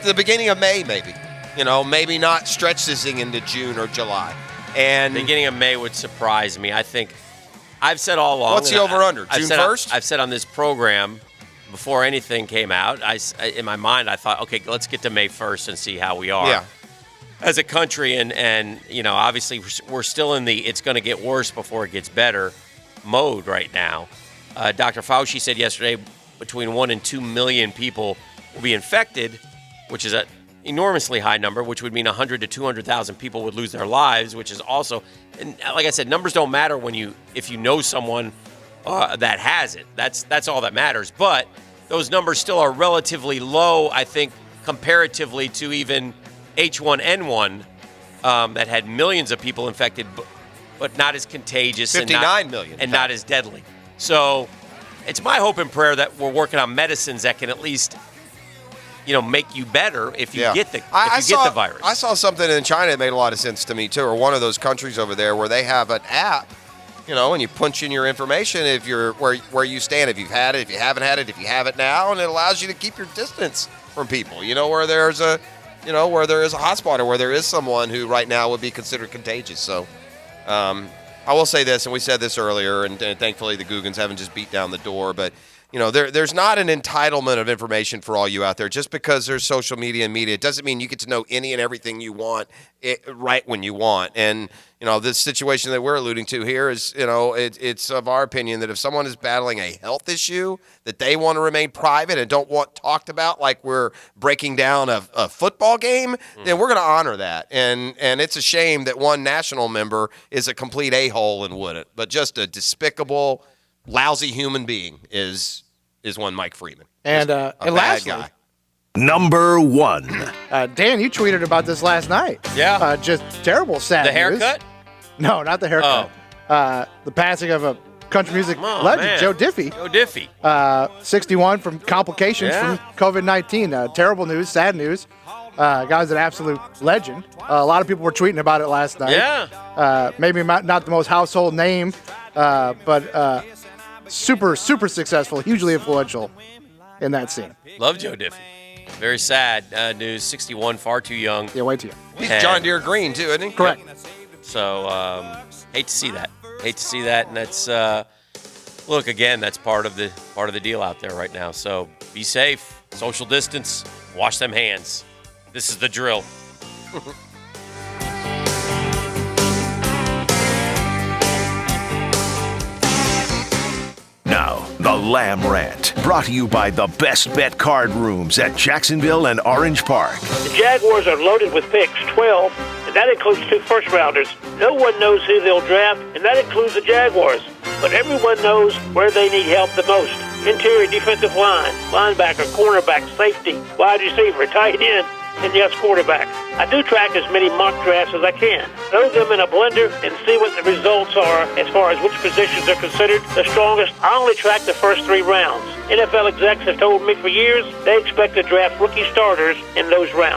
the beginning of May, maybe. Maybe not stretch this thing into June or July. And beginning of May would surprise me. I think I've said all along. What's the over-under? June 1st? I've said on this program, before anything came out, in my mind, I thought, okay, let's get to May 1st and see how we are as a country. And obviously, we're still in the it's going to get worse before it gets better mode right now. Dr. Fauci said yesterday between 1 and 2 million people will be infected, which is an enormously high number, which would mean 100 to 200,000 people would lose their lives, which is also, and like I said, numbers don't matter if you know someone that has it. That's all that matters. But those numbers still are relatively low, I think, comparatively to even H1N1 that had millions of people infected, but not as contagious. 59 million. And not as deadly. So it's my hope and prayer that we're working on medicines that can at least make you better if you get the virus. I saw something in China that made a lot of sense to me too, or one of those countries over there where they have an app, and you punch in your information if you're where you stand, if you've had it, if you haven't had it, if you have it now, and it allows you to keep your distance from people. Where there's a hotspot or where there is someone who right now would be considered contagious. So, I will say this, and we said this earlier, and thankfully the Googans haven't just beat down the door, but there's not an entitlement of information for all you out there. Just because there's social media and media, it doesn't mean you get to know any and everything you want right when you want. And, this situation that we're alluding to here is, it's of our opinion that if someone is battling a health issue that they want to remain private and don't want talked about like we're breaking down a football game, then we're going to honor that. And it's a shame that one national member is a complete a-hole and wouldn't. But just a despicable, lousy human being is one Mike Freeman. And a and bad lastly, guy. Number 1. Dan, you tweeted about this last night. Yeah. Just terrible sad The news. haircut? No, not the haircut. The passing of a country music legend, man. Joe Diffie. Joe Diffie. 61 from complications from COVID-19. Terrible news, sad news. Guy's an absolute legend. A lot of people were tweeting about it last night. Yeah. Maybe not the most household name, but super, super successful, hugely influential in that scene. Love Joe Diffie. Very sad news. 61, far too young. Yeah, way too young. He's John Deere Green, too, isn't he? Correct. So, hate to see that. And that's, look, again, that's part of the deal out there right now. So be safe, social distance, wash them hands. This is the drill. Now, the Lamb Rant, brought to you by the Best Bet Card Rooms at Jacksonville and Orange Park. The Jaguars are loaded with picks, 12, and that includes 2 first-rounders. No one knows who they'll draft, and that includes the Jaguars. But everyone knows where they need help the most. Interior defensive line, linebacker, cornerback, safety, wide receiver, tight end, and yes, quarterback. I do track as many mock drafts as I can. Throw them in a blender and see what the results are as far as which positions are considered the strongest. I only track the first 3 rounds. NFL execs have told me for years they expect to draft rookie starters in those rounds.